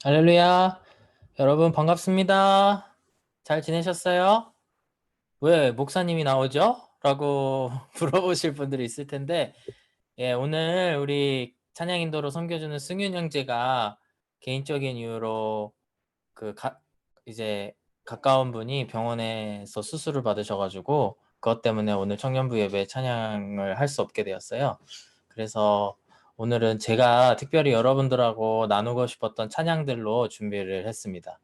할렐루야. 여러분 반갑습니다. 잘 지내셨어요? 왜 목사님이 나오죠? 라고 물어보실 분들이 있을 텐데, 오늘 우리 찬양 인도로 섬겨주는 승윤 형제가 개인적인 이유로 이제 가까운 분이 병원에서 수술을 받으셔가지고 그것 때문에 오늘 청년부 예배 찬양을 할 수 없게 되었어요. 그래서 오늘은 제가 특별히 여러분들하고 나누고 싶었던 찬양들로 준비를 했습니다.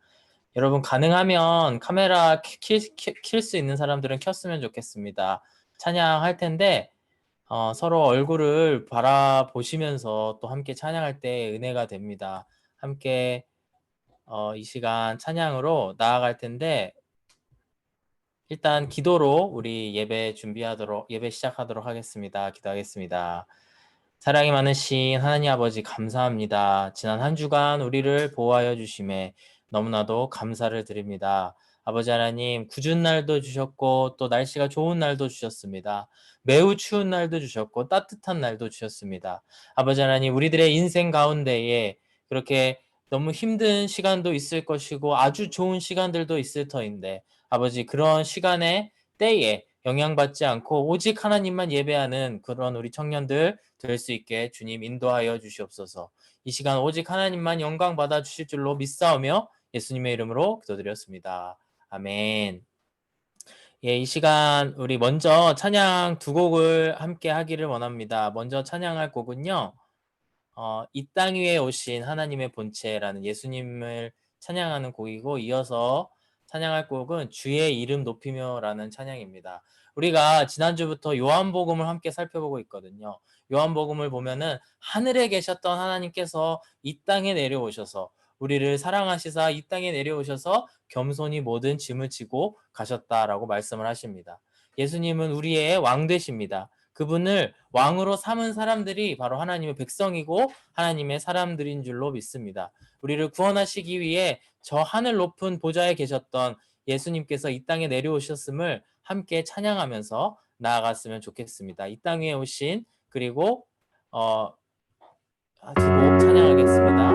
여러분 가능하면 카메라 킬 수 있는 사람들은 켰으면 좋겠습니다. 찬양할 텐데 서로 얼굴을 바라보시면서 또 함께 찬양할 때 은혜가 됩니다. 함께 이 시간 찬양으로 나아갈 텐데 일단 기도로 우리 예배 시작하도록 하겠습니다. 기도하겠습니다. 사랑이 많으신 하나님 아버지 감사합니다. 지난 한 주간 우리를 보호하여 주심에 너무나도 감사를 드립니다. 아버지 하나님 궂은 날도 주셨고 또 날씨가 좋은 날도 주셨습니다. 매우 추운 날도 주셨고 따뜻한 날도 주셨습니다. 아버지 하나님 우리들의 인생 가운데에 그렇게 너무 힘든 시간도 있을 것이고 아주 좋은 시간들도 있을 터인데 아버지 그런 시간에 때에 영향받지 않고 오직 하나님만 예배하는 그런 우리 청년들 될 수 있게 주님 인도하여 주시옵소서. 이 시간 오직 하나님만 영광 받아 주실 줄로 믿사오며 예수님의 이름으로 기도드렸습니다. 아멘. 이 시간 우리 먼저 찬양 두 곡을 함께 하기를 원합니다. 먼저 찬양할 곡은요. 이 땅 위에 오신 하나님의 본체라는 예수님을 찬양하는 곡이고 이어서 찬양할 곡은 주의 이름 높이며라는 찬양입니다. 우리가 지난주부터 요한복음을 함께 살펴보고 있거든요. 요한복음을 보면은 하늘에 계셨던 하나님께서 이 땅에 내려오셔서 우리를 사랑하시사 이 땅에 내려오셔서 겸손히 모든 짐을 지고 가셨다라고 말씀을 하십니다. 예수님은 우리의 왕 되십니다. 그분을 왕으로 삼은 사람들이 바로 하나님의 백성이고 하나님의 사람들인 줄로 믿습니다. 우리를 구원하시기 위해 저 하늘 높은 보좌에 계셨던 예수님께서 이 땅에 내려오셨음을 함께 찬양하면서 나아갔으면 좋겠습니다. 이 땅에 오신 그리고 두 곡 찬양하겠습니다.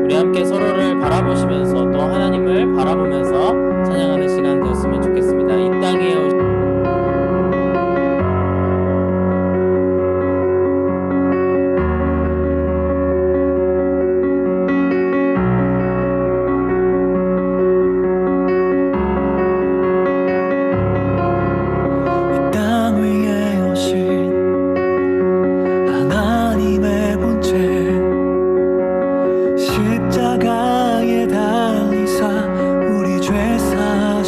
우리 함께 서로를 바라보시면서 또 하나님을 바라보면서 찬양하는 시간 되었으면 좋겠습니다. 이 땅에 오신 십자가에 달리사 우리 죄 사함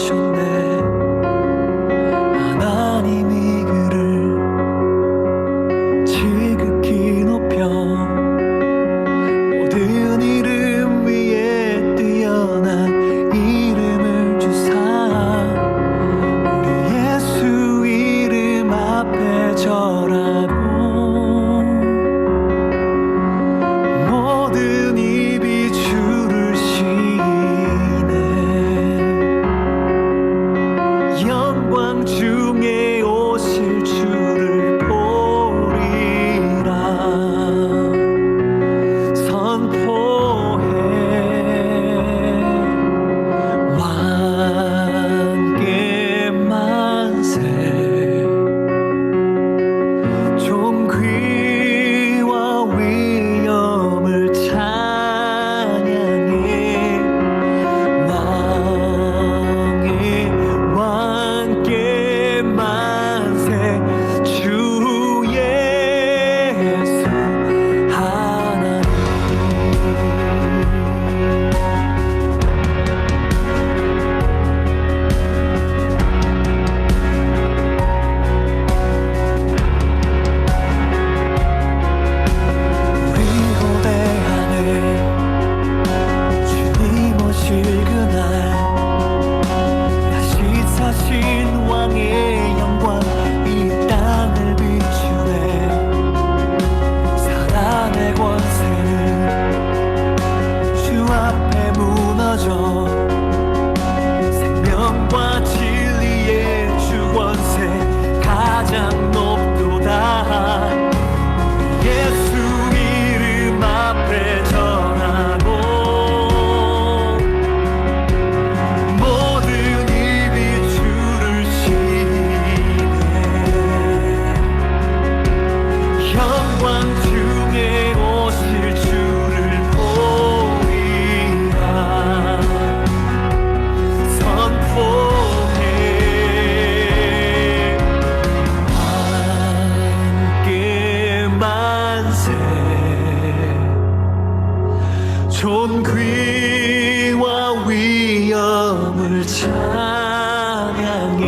주를 찬양해.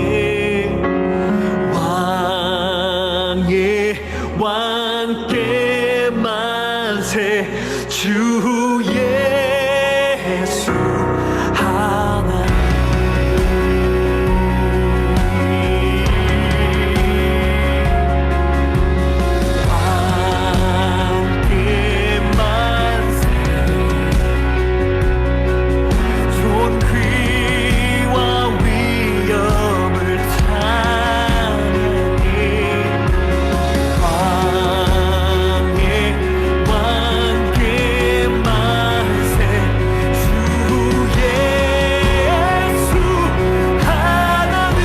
왕의 왕께 만세. 주 예수 하나님. 왕께 만세. 존귀와 위엄을 찬양해. 왕의 왕께 만세. 주 예수 하나님.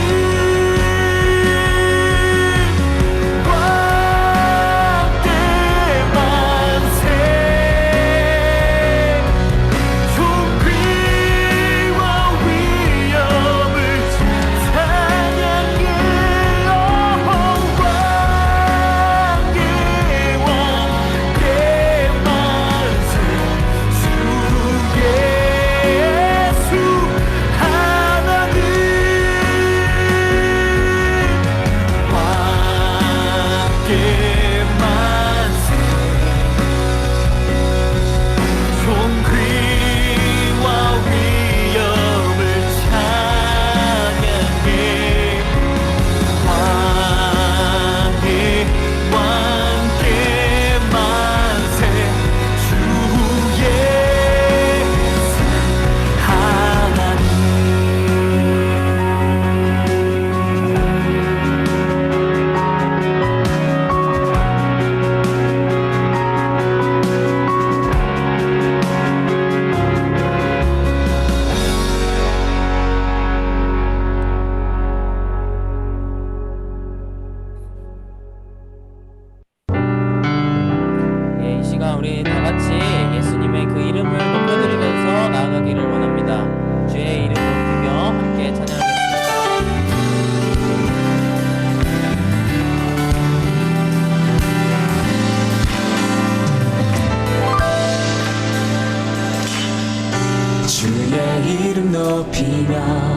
왕께 만세. 존귀와 위엄을 찬양해. 왕의 왕께 만세. 주 예수 하나님. 왕께 만세. 존귀와 위엄을 찬양해. 왕의 왕께 만세. 주 예수 하나님. 예, 이 시간 우리 다 같이 예수님의 그 이름을 높여드리면서 나아가기를 원합니다. 주의 이름 높이며 함께 찬양하겠습니다. 주의 이름 높이며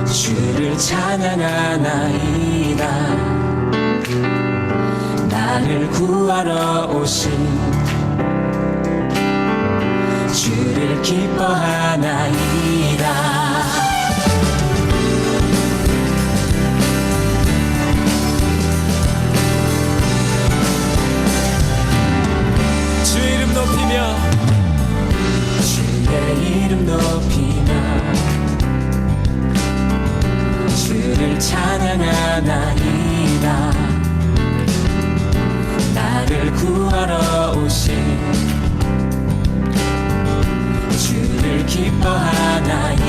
주를 찬양하나이다. 나를 구하러 오신 주를 기뻐하나이다. 주의 이름 높이며 주의 이름 높이며 주를 찬양하나이다. 나를 구하러 오신 주를 기뻐하나이다.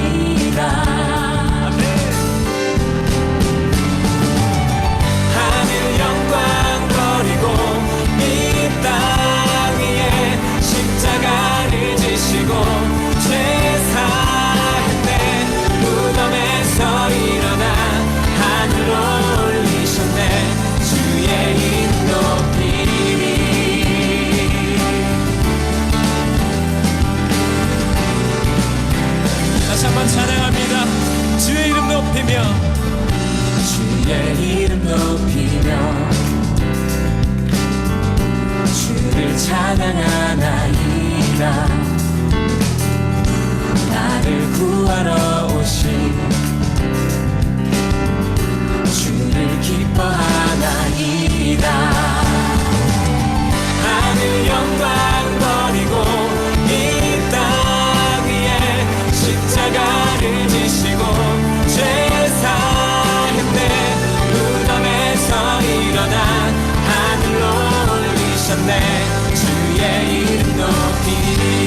하늘 영광 버리고 이 땅 위에 십자가를 지시고 죄 사했네. 무덤에서 일어나 하늘로 올리셨네. 주의 이름 높이리. 다시 한번 찬양합니다. 주의 이름 높이며 주의 이름 높이며 주를 찬양하나이다. 나를 구하러 오신 주를 기뻐하나이다. 하늘 영광 버리고 이 땅 위에 십자가를 지시고 죄 사했네. 무덤에서 일어나 하늘로 올리셨네. 주의 이름 높이리.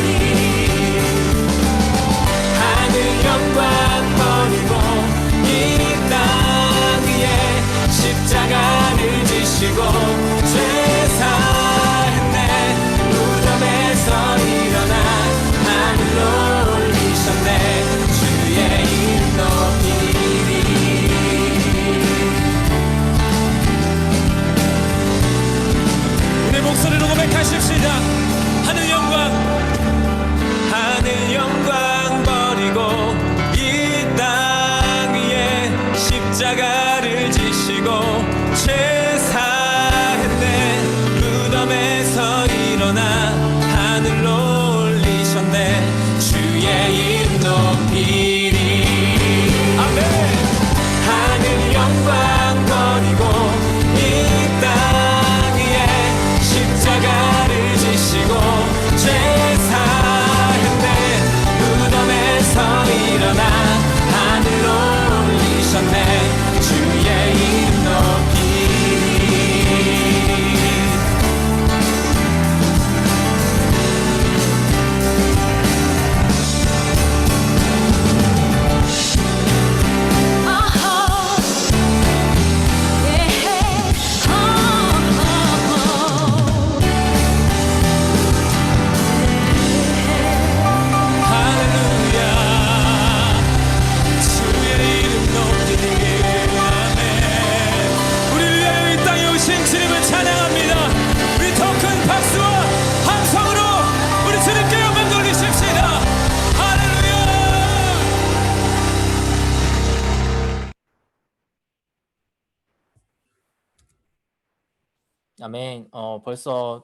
아멘. 벌써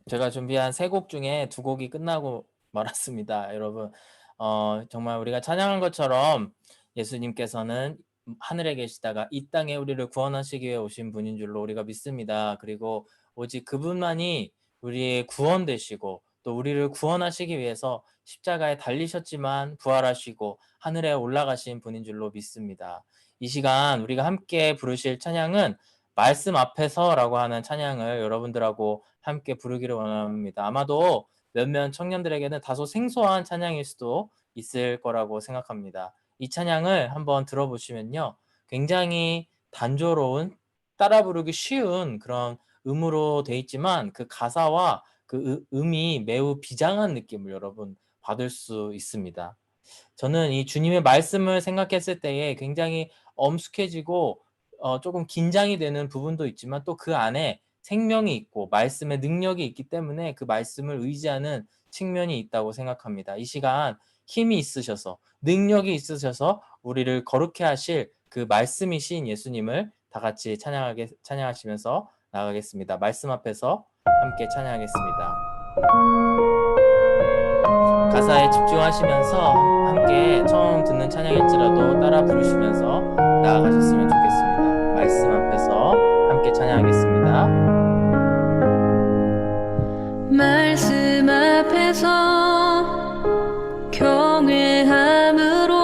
제가 준비한 세 곡 중에 두 곡이 끝나고 말았습니다. 여러분, 정말 우리가 찬양한 것처럼 예수님께서는 하늘에 계시다가 이 땅에 우리를 구원하시기 위해 오신 분인 줄로 우리가 믿습니다. 그리고 오직 그분만이 우리의 구원 되시고 또 우리를 구원하시기 위해서 십자가에 달리셨지만 부활하시고 하늘에 올라가신 분인 줄로 믿습니다. 이 시간 우리가 함께 부르실 찬양은 말씀 앞에서라고 하는 찬양을 여러분들하고 함께 부르기를 원합니다. 아마도 몇몇 청년들에게는 다소 생소한 찬양일 수도 있을 거라고 생각합니다. 이 찬양을 한번 들어보시면요. 굉장히 단조로운, 따라 부르기 쉬운 그런 음으로 돼 있지만 그 가사와 그 음이 매우 비장한 느낌을 여러분 받을 수 있습니다. 저는 이 주님의 말씀을 생각했을 때에 굉장히 엄숙해지고 조금 긴장이 되는 부분도 있지만 또 그 안에 생명이 있고 말씀의 능력이 있기 때문에 그 말씀을 의지하는 측면이 있다고 생각합니다. 이 시간 힘이 있으셔서 능력이 있으셔서 우리를 거룩해 하실 그 말씀이신 예수님을 다 같이 찬양하시면서 나가겠습니다. 말씀 앞에서 함께 찬양하겠습니다. 가사에 집중하시면서 함께 처음 듣는 찬양일지라도 따라 부르시면서 나아가셨으면 좋겠습니다. 말씀 앞에서 함께 찬양하겠습니다. 말씀 앞에서 경외함으로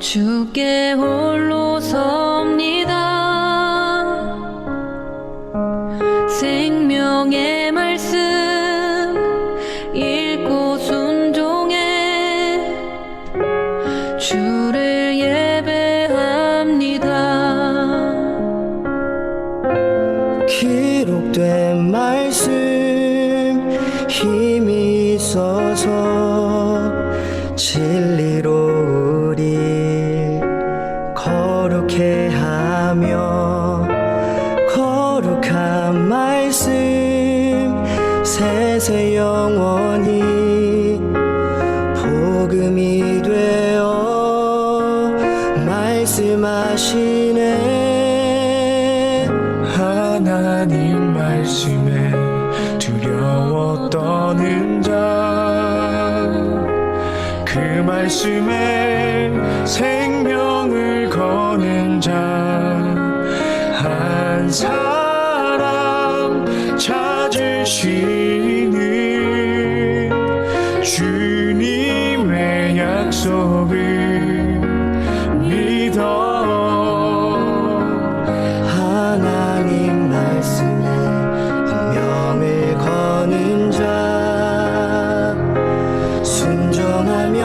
주께 홀로 섭니다. 생명의 말씀 읽고 순종해 주를 예배합니다. 기록된 말씀 힘이 있어서 진리로 우리 거룩해 하며 거룩한 말씀 세세 영원히 복음이 되어 말씀하시네. 하나님 말씀에 두려워 떠는 자, 그 말씀에 생명을 거는 자 한 사람 찾으시는 주님의 약속을 믿어. 하나님 말씀에 운명을 거는 자 순종하며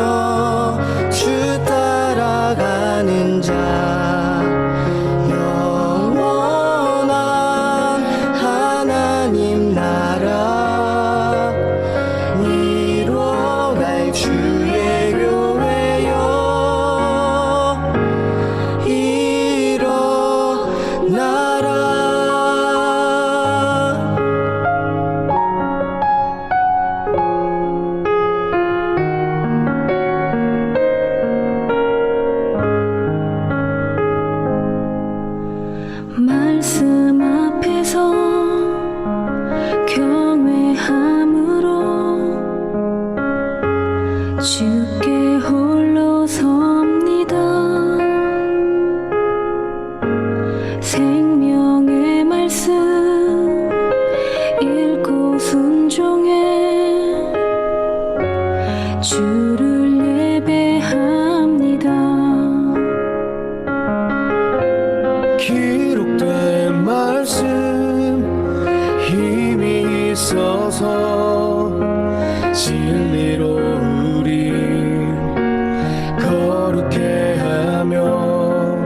주 따라가는 자 영원한 하나님 나라 이뤄갈 주의 교회여 일어나라. 말씀 앞에서 경외함으로 주께 홀로 섭니다. 생명의 말씀 읽고 순종해 주를 예배합니다. 기록된 말씀 힘이 있어서 진리로 우리 거룩해 하며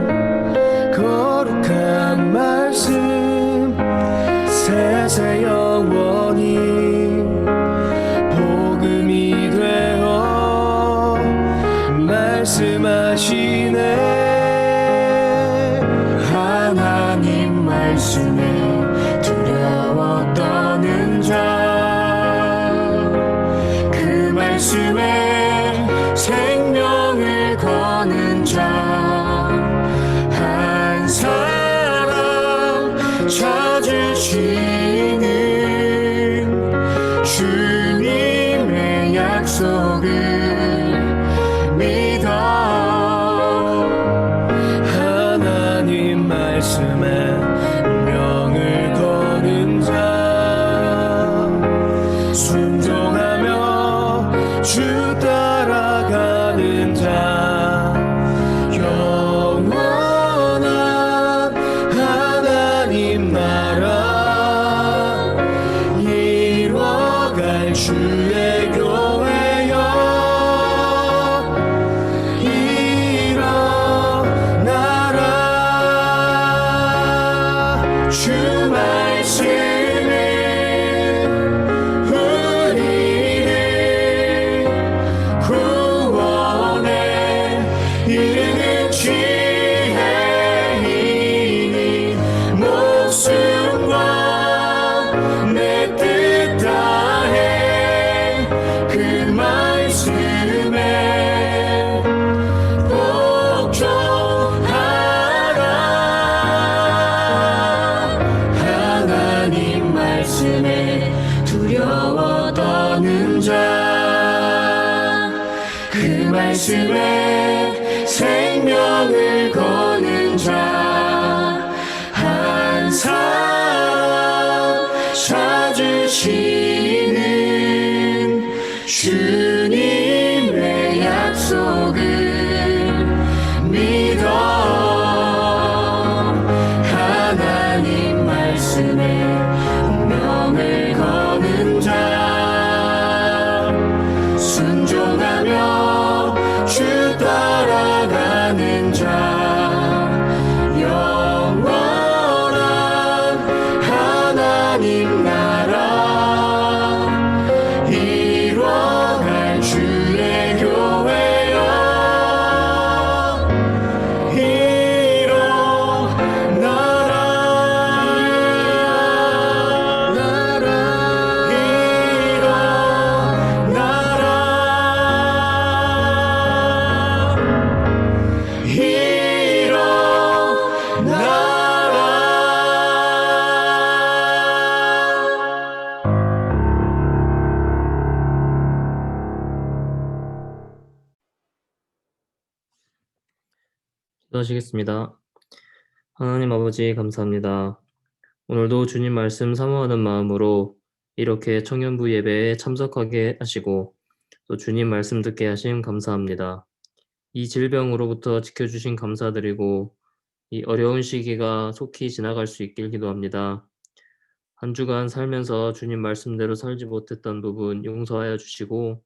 거룩한 말씀 세세 영원히 복음이 되어 말씀하시네. 하나님 말씀에 두려워 떠는 자, 그 말씀에 생명을 거는 자 한 사람 약속을 믿어 하나님 말씀에 명을 거는 자 순종하며 주 따라가는 자 영원한 하나님 나라 이뤄갈 주의 교회여 일어나라 주 말씀은 우리를 구원에 이르는 지혜이니 목숨과 내 뜻 다해 그 말씀에 복종하라 하나님 말씀에 두려워 떠는 자 그 말씀에 생명을 거는 자 한 사람 찾으시는 주님의 약속을 믿어 하나님 말씀에 운명을 거는 자 순종하며 주 따라가는 자 영원한 하나님 나라 이뤄갈 주의 교회여 기도하시겠습니다. 하나님 아버지 감사합니다. 오늘도 주님 말씀 사모하는 마음으로 이렇게 청년부 예배에 참석하게 하시고 또 주님 말씀 듣게 하심 감사합니다. 이 질병으로부터 지켜주신 감사드리고 이 어려운 시기가 속히 지나갈 수 있길 기도합니다. 한 주간 살면서 주님 말씀대로 살지 못했던 부분 용서하여 주시고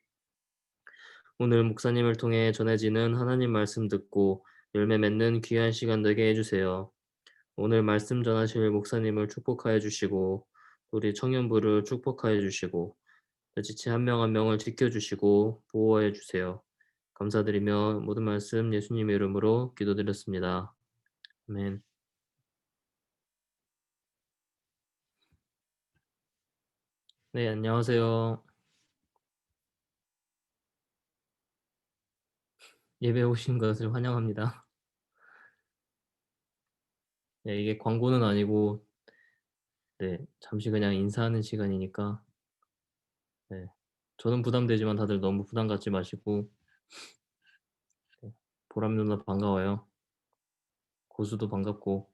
오늘 목사님을 통해 전해지는 하나님 말씀 듣고 열매 맺는 귀한 시간 되게 해주세요. 오늘 말씀 전하실 목사님을 축복하여 주시고 우리 청년부를 축복하여 주시고 지체 한 명 한 명을 지켜주시고 보호하여 주세요. 감사드리며 모든 말씀 예수님의 이름으로 기도드렸습니다. 아멘. 네, 안녕하세요. 예배 오신 것을 환영합니다. 네, 이게 광고는 아니고 잠시 그냥 인사하는 시간이니까 저는 부담되지만 다들 너무 부담 갖지 마시고 보람 누나 반가워요. 고수도 반갑고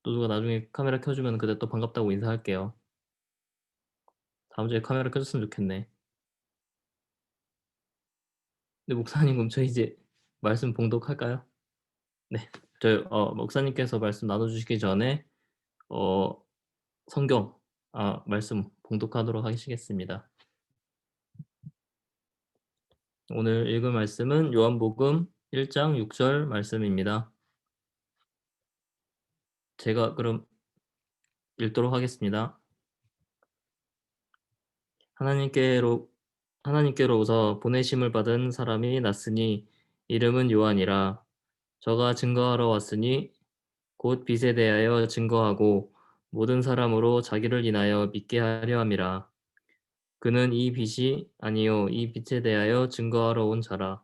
또 누가 나중에 카메라 켜주면 그때 또 반갑다고 인사할게요. 다음 주에 카메라 켜줬으면 좋겠네. 네, 목사님 그럼 저 이제 말씀 봉독할까요? 네, 저 목사님께서 말씀 나눠주시기 전에 성경 말씀 봉독하도록 하시겠습니다. 오늘 읽을 말씀은 요한복음 1장 6절 말씀입니다. 제가 그럼 읽도록 하겠습니다. 하나님께로부터 보내심을 받은 사람이 났으니 이름은 요한이라. 저가 증거하러 왔으니 곧 빛에 대하여 증거하고 모든 사람으로 자기를 인하여 믿게 하려 함이라. 그는 이 빛이 아니요 이 빛에 대하여 증거하러 온 자라.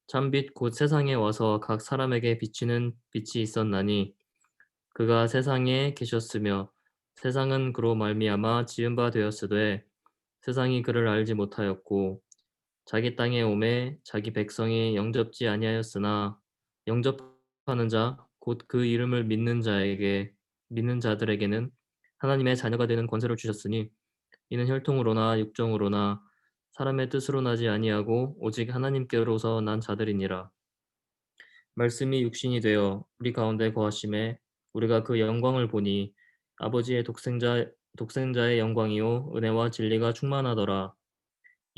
참빛 곧 세상에 와서 각 사람에게 비치는 빛이 있었나니 그가 세상에 계셨으며 세상은 그로 말미암아 지은 바 되었으되 세상이 그를 알지 못하였고 자기 땅에 오매 자기 백성이 영접지 아니하였으나 영접하는 자 곧 그 이름을 믿는 자들에게는 하나님의 자녀가 되는 권세를 주셨으니 이는 혈통으로나 육정으로나 사람의 뜻으로 나지 아니하고 오직 하나님께로서 난 자들이니라. 말씀이 육신이 되어 우리 가운데 거하심에 우리가 그 영광을 보니 아버지의 독생자의 영광이요 은혜와 진리가 충만하더라.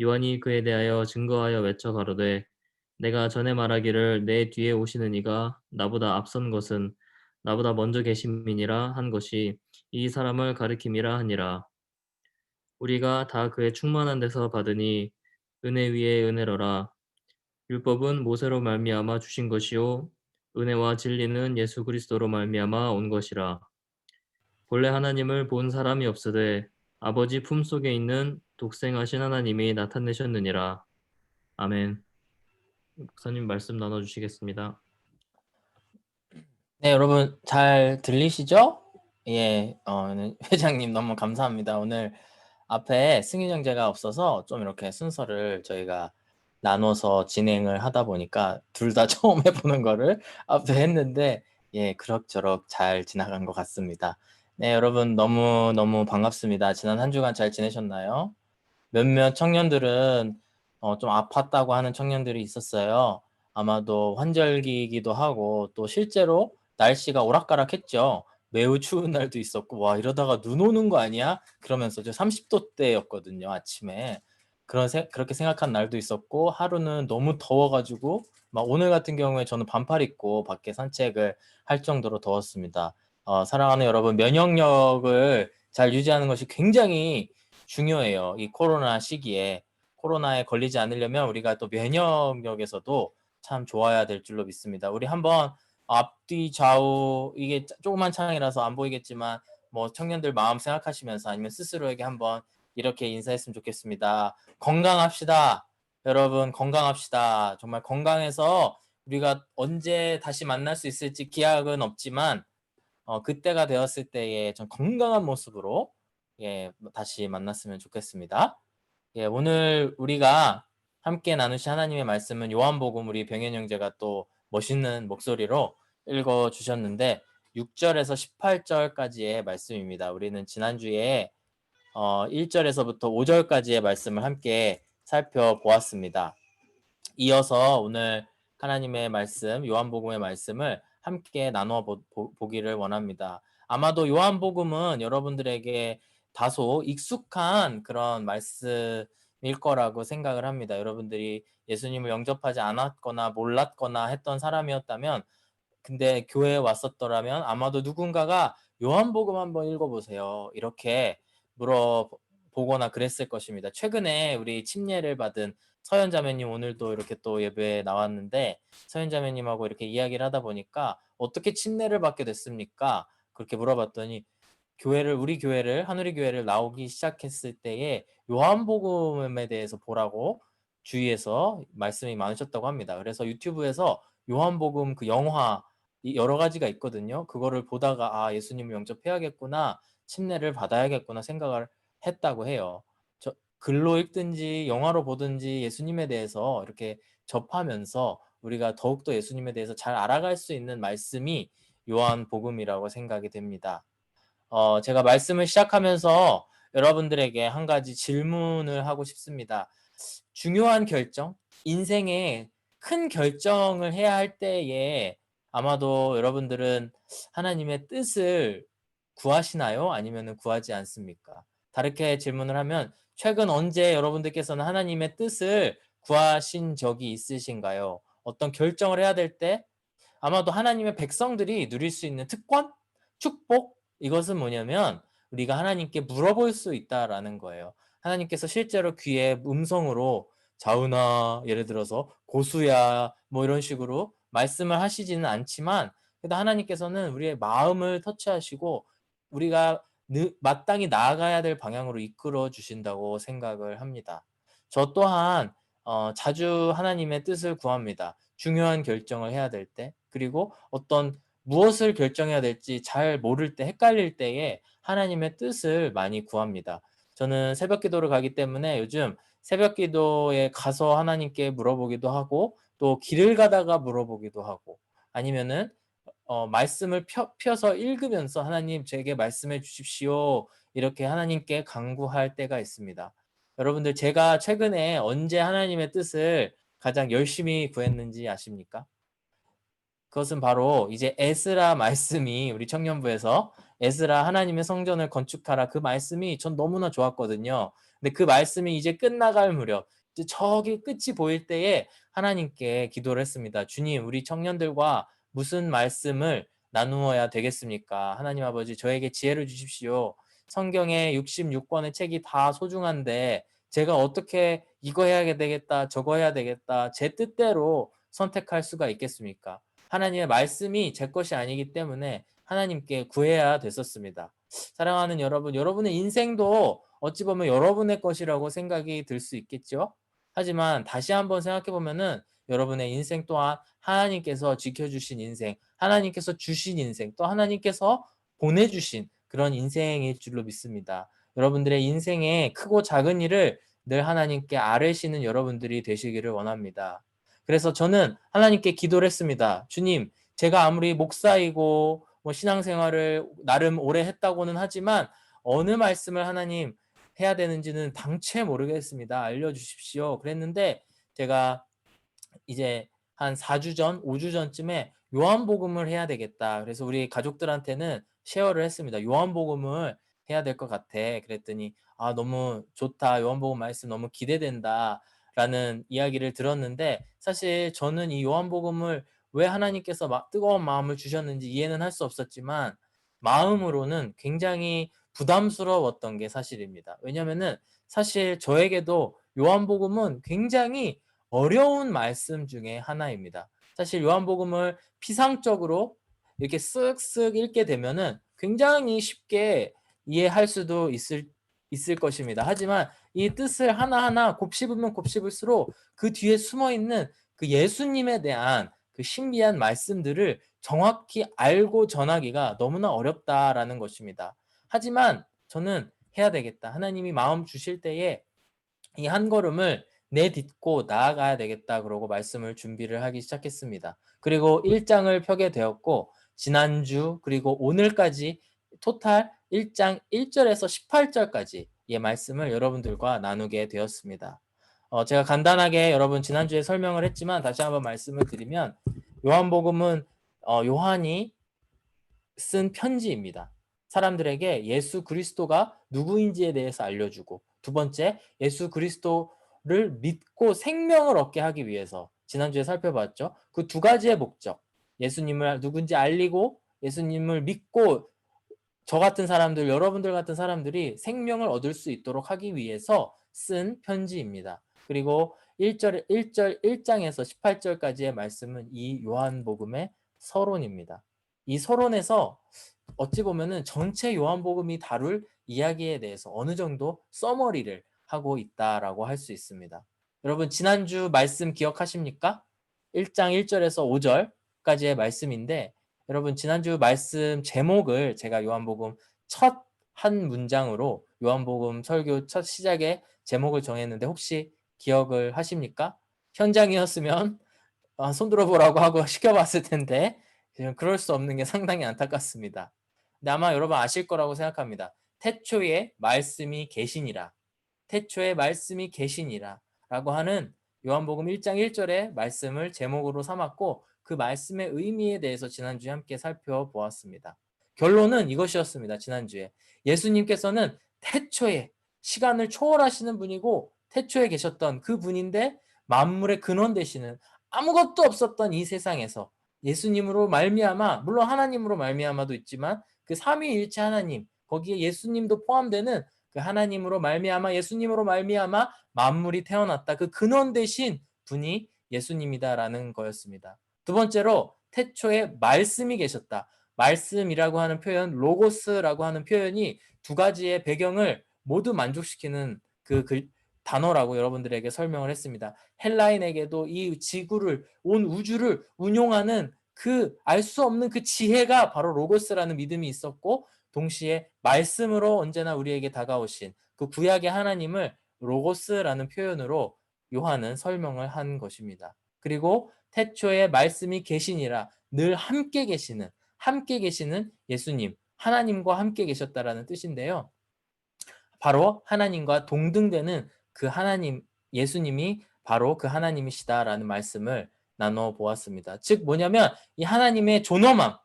요한이 그에 대하여 증거하여 외쳐 가로되 내가 전에 말하기를 내 뒤에 오시는 이가 나보다 앞선 것은 나보다 먼저 계심이니라 한 것이 이 사람을 가리킴이라 하니라. 우리가 다 그의 충만한 데서 받으니 은혜 위에 은혜로라. 율법은 모세로 말미암아 주신 것이요 은혜와 진리는 예수 그리스도로 말미암아 온 것이라. 본래 하나님을 본 사람이 없으되 아버지 품속에 있는 독생하신 하나님이 나타내셨느니라. 아멘. 목사님 말씀 나눠주시겠습니다. 네, 여러분 잘 들리시죠? 예, 회장님 너무 감사합니다. 오늘 앞에 승윤 형제가 없어서 좀 이렇게 순서를 저희가 나눠서 진행을 하다 보니까 둘 다 처음 해보는 거를 앞에 했는데 예, 그럭저럭 잘 지나간 것 같습니다. 네, 여러분 너무 반갑습니다. 지난 한 주간 잘 지내셨나요? 몇몇 청년들은 좀 아팠다고 하는 청년들이 있었어요. 아마도 환절기이기도 하고 또 실제로 날씨가 오락가락했죠. 매우 추운 날도 있었고 와 이러다가 눈 오는 거 아니야? 그러면서 저 30도대였거든요 아침에. 그렇게 생각한 날도 있었고 하루는 너무 더워가지고 막 오늘 같은 경우에 저는 반팔 입고 밖에 산책을 할 정도로 더웠습니다. 사랑하는 여러분 면역력을 잘 유지하는 것이 굉장히 중요해요. 이 코로나 시기에 코로나에 걸리지 않으려면 우리가 또 면역력에서도 참 좋아야 될 줄로 믿습니다. 우리 한번 앞뒤 좌우 이게 조그만 창이라서 안 보이겠지만 뭐 청년들 마음 생각하시면서 아니면 스스로에게 한번 이렇게 인사했으면 좋겠습니다. 건강합시다. 여러분 건강합시다. 정말 건강해서 우리가 언제 다시 만날 수 있을지 기약은 없지만 그때가 되었을 때에 좀 건강한 모습으로 예, 다시 만났으면 좋겠습니다. 예, 오늘 우리가 함께 나누신 하나님의 말씀은 요한복음 우리 병현 형제가 또 멋있는 목소리로 읽어 주셨는데 6절에서 18절까지의 말씀입니다. 우리는 지난주에 1절에서부터 5절까지의 말씀을 함께 살펴보았습니다. 이어서 오늘 하나님의 말씀, 요한복음의 말씀을 함께 나누어 보기를 원합니다. 아마도 요한복음은 여러분들에게 다소 익숙한 그런 말씀일 거라고 생각을 합니다. 여러분들이 예수님을 영접하지 않았거나 몰랐거나 했던 사람이었다면 근데 교회에 왔었더라면 아마도 누군가가 요한복음 한번 읽어보세요. 이렇게 물어보거나 그랬을 것입니다. 최근에 우리 침례를 받은 서현자매님 오늘도 이렇게 또 예배에 나왔는데 서현자매님하고 이렇게 이야기를 하다 보니까 어떻게 침례를 받게 됐습니까? 그렇게 물어봤더니 우리 교회를 한우리 교회를 나오기 시작했을 때에 요한복음에 대해서 보라고 주위에서 말씀이 많으셨다고 합니다. 그래서 유튜브에서 요한복음 그 영화 여러 가지가 있거든요. 그거를 보다가 예수님을 영접해야겠구나, 침례를 받아야겠구나 생각을 했다고 해요. 글로 읽든지 영화로 보든지 예수님에 대해서 이렇게 접하면서 우리가 더욱더 예수님에 대해서 잘 알아갈 수 있는 말씀이 요한복음이라고 생각이 됩니다. 제가 말씀을 시작하면서 여러분들에게 한 가지 질문을 하고 싶습니다. 중요한 결정, 인생에 큰 결정을 해야 할 때에 아마도 여러분들은 하나님의 뜻을 구하시나요? 아니면 구하지 않습니까? 다르게 질문을 하면 최근 언제 여러분들께서는 하나님의 뜻을 구하신 적이 있으신가요? 어떤 결정을 해야 될 때 아마도 하나님의 백성들이 누릴 수 있는 특권, 축복 이것은 뭐냐면 우리가 하나님께 물어볼 수 있다라는 거예요. 하나님께서 실제로 귀에 음성으로 자은아 예를 들어서 고수야 뭐 이런 식으로 말씀을 하시지는 않지만 그래도 하나님께서는 우리의 마음을 터치하시고 우리가 마땅히 나아가야 될 방향으로 이끌어 주신다고 생각을 합니다. 저 또한 자주 하나님의 뜻을 구합니다. 중요한 결정을 해야 될 때, 그리고 어떤 무엇을 결정해야 될지 잘 모를 때, 헷갈릴 때에 하나님의 뜻을 많이 구합니다. 저는 새벽 기도를 가기 때문에 요즘 새벽 기도에 가서 하나님께 물어보기도 하고 또 길을 가다가 물어보기도 하고 아니면은 말씀을 펴서 읽으면서 하나님 제게 말씀해 주십시오. 이렇게 하나님께 간구할 때가 있습니다. 여러분들 제가 최근에 언제 하나님의 뜻을 가장 열심히 구했는지 아십니까? 그것은 바로 이제 에스라 말씀이 우리 청년부에서 에스라 하나님의 성전을 건축하라 그 말씀이 전 너무나 좋았거든요. 근데 그 말씀이 이제 끝나갈 무렵 이제 저기 끝이 보일 때에 하나님께 기도를 했습니다. 주님, 우리 청년들과 무슨 말씀을 나누어야 되겠습니까? 하나님 아버지, 저에게 지혜를 주십시오. 성경에 66권의 책이 다 소중한데 제가 어떻게 이거 해야 되겠다, 저거 해야 되겠다, 제 뜻대로 선택할 수가 있겠습니까? 하나님의 말씀이 제 것이 아니기 때문에 하나님께 구해야 됐었습니다. 사랑하는 여러분, 여러분의 인생도 어찌 보면 여러분의 것이라고 생각이 들 수 있겠죠? 하지만 다시 한번 생각해 보면은 여러분의 인생 또한 하나님께서 지켜주신 인생, 하나님께서 주신 인생, 또 하나님께서 보내주신 그런 인생일 줄로 믿습니다. 여러분들의 인생에 크고 작은 일을 늘 하나님께 아뢰시는 여러분들이 되시기를 원합니다. 그래서 저는 하나님께 기도를 했습니다. 주님, 제가 아무리 목사이고 뭐 신앙생활을 나름 오래 했다고는 하지만 어느 말씀을 하나님 해야 되는지는 당최 모르겠습니다. 알려주십시오. 그랬는데 제가 이제 한 4주 전, 5주 전쯤에 요한복음을 해야 되겠다. 그래서 우리 가족들한테는 쉐어를 했습니다. 요한복음을 해야 될 것 같아. 그랬더니 아, 너무 좋다. 요한복음 말씀 너무 기대된다. 라는 이야기를 들었는데 사실 저는 이 요한복음을 왜 하나님께서 막 뜨거운 마음을 주셨는지 이해는 할 수 없었지만 마음으로는 굉장히 부담스러웠던 게 사실입니다. 왜냐면은 사실 저에게도 요한복음은 굉장히 어려운 말씀 중에 하나입니다. 사실 요한복음을 피상적으로 이렇게 쓱쓱 읽게 되면은 굉장히 쉽게 이해할 수도 있을 것입니다. 하지만 이 뜻을 하나하나 곱씹으면 곱씹을수록 그 뒤에 숨어 있는 그 예수님에 대한 그 신비한 말씀들을 정확히 알고 전하기가 너무나 어렵다라는 것입니다. 하지만 저는 해야 되겠다. 하나님이 마음 주실 때에 이 한 걸음을 내딛고 나아가야 되겠다. 그러고 말씀을 준비를 하기 시작했습니다. 그리고 1장을 펴게 되었고 지난주 그리고 오늘까지 토탈 1장 1절에서 18절까지 의 말씀을 여러분들과 나누게 되었습니다. 제가 간단하게 여러분 지난주에 설명을 했지만 다시 한번 말씀을 드리면 요한복음은 요한이 쓴 편지입니다. 사람들에게 예수 그리스도가 누구인지에 대해서 알려주고 두 번째 예수 그리스도를 믿고 생명을 얻게 하기 위해서 지난주에 살펴봤죠. 그 두 가지의 목적 예수님을 누군지 알리고 예수님을 믿고 저 같은 사람들 여러분들 같은 사람들이 생명을 얻을 수 있도록 하기 위해서 쓴 편지입니다. 그리고 1절 1장에서 18절까지의 말씀은 이 요한복음의 서론입니다. 이 서론에서 어찌 보면은 전체 요한복음이 다룰 이야기에 대해서 어느 정도 서머리를 하고 있다라고 할 수 있습니다. 여러분 지난주 말씀 기억하십니까? 1장 1절에서 5절까지의 말씀인데 여러분 지난주 말씀 제목을 제가 요한복음 첫 한 문장으로 요한복음 설교 첫 시작에 제목을 정했는데 혹시 기억을 하십니까? 현장이었으면 손 들어보라고 하고 시켜봤을 텐데 그럴 수 없는 게 상당히 안타깝습니다. 근데 아마 여러분 아실 거라고 생각합니다. 태초에 말씀이 계시니라. 태초에 말씀이 계시니라 라고 하는 요한복음 1장 1절의 말씀을 제목으로 삼았고 그 말씀의 의미에 대해서 지난주에 함께 살펴보았습니다. 결론은 이것이었습니다. 지난주에 예수님께서는 태초에 시간을 초월하시는 분이고 태초에 계셨던 그 분인데 만물의 근원 되시는 아무것도 없었던 이 세상에서 예수님으로 말미암아 물론 하나님으로 말미암아도 있지만 그 삼위일체 하나님 거기에 예수님도 포함되는 그 하나님으로 말미암아 예수님으로 말미암아 만물이 태어났다. 그 근원 되신 분이 예수님이다라는 거였습니다. 두 번째로 태초에 말씀이 계셨다. 말씀이라고 하는 표현, 로고스라고 하는 표현이 두 가지의 배경을 모두 만족시키는 그 단어라고 여러분들에게 설명을 했습니다. 헬라인에게도 이 지구를 온 우주를 운용하는 그 알 수 없는 그 지혜가 바로 로고스라는 믿음이 있었고, 동시에 말씀으로 언제나 우리에게 다가오신 그 구약의 하나님을 로고스라는 표현으로 요한은 설명을 한 것입니다. 그리고 태초에 말씀이 계시니라, 늘 함께 계시는 예수님, 하나님과 함께 계셨다라는 뜻인데요. 바로 하나님과 동등되는 그 하나님, 예수님이 바로 그 하나님이시다라는 말씀을 나눠 보았습니다. 즉 뭐냐면 이 하나님의 존엄함,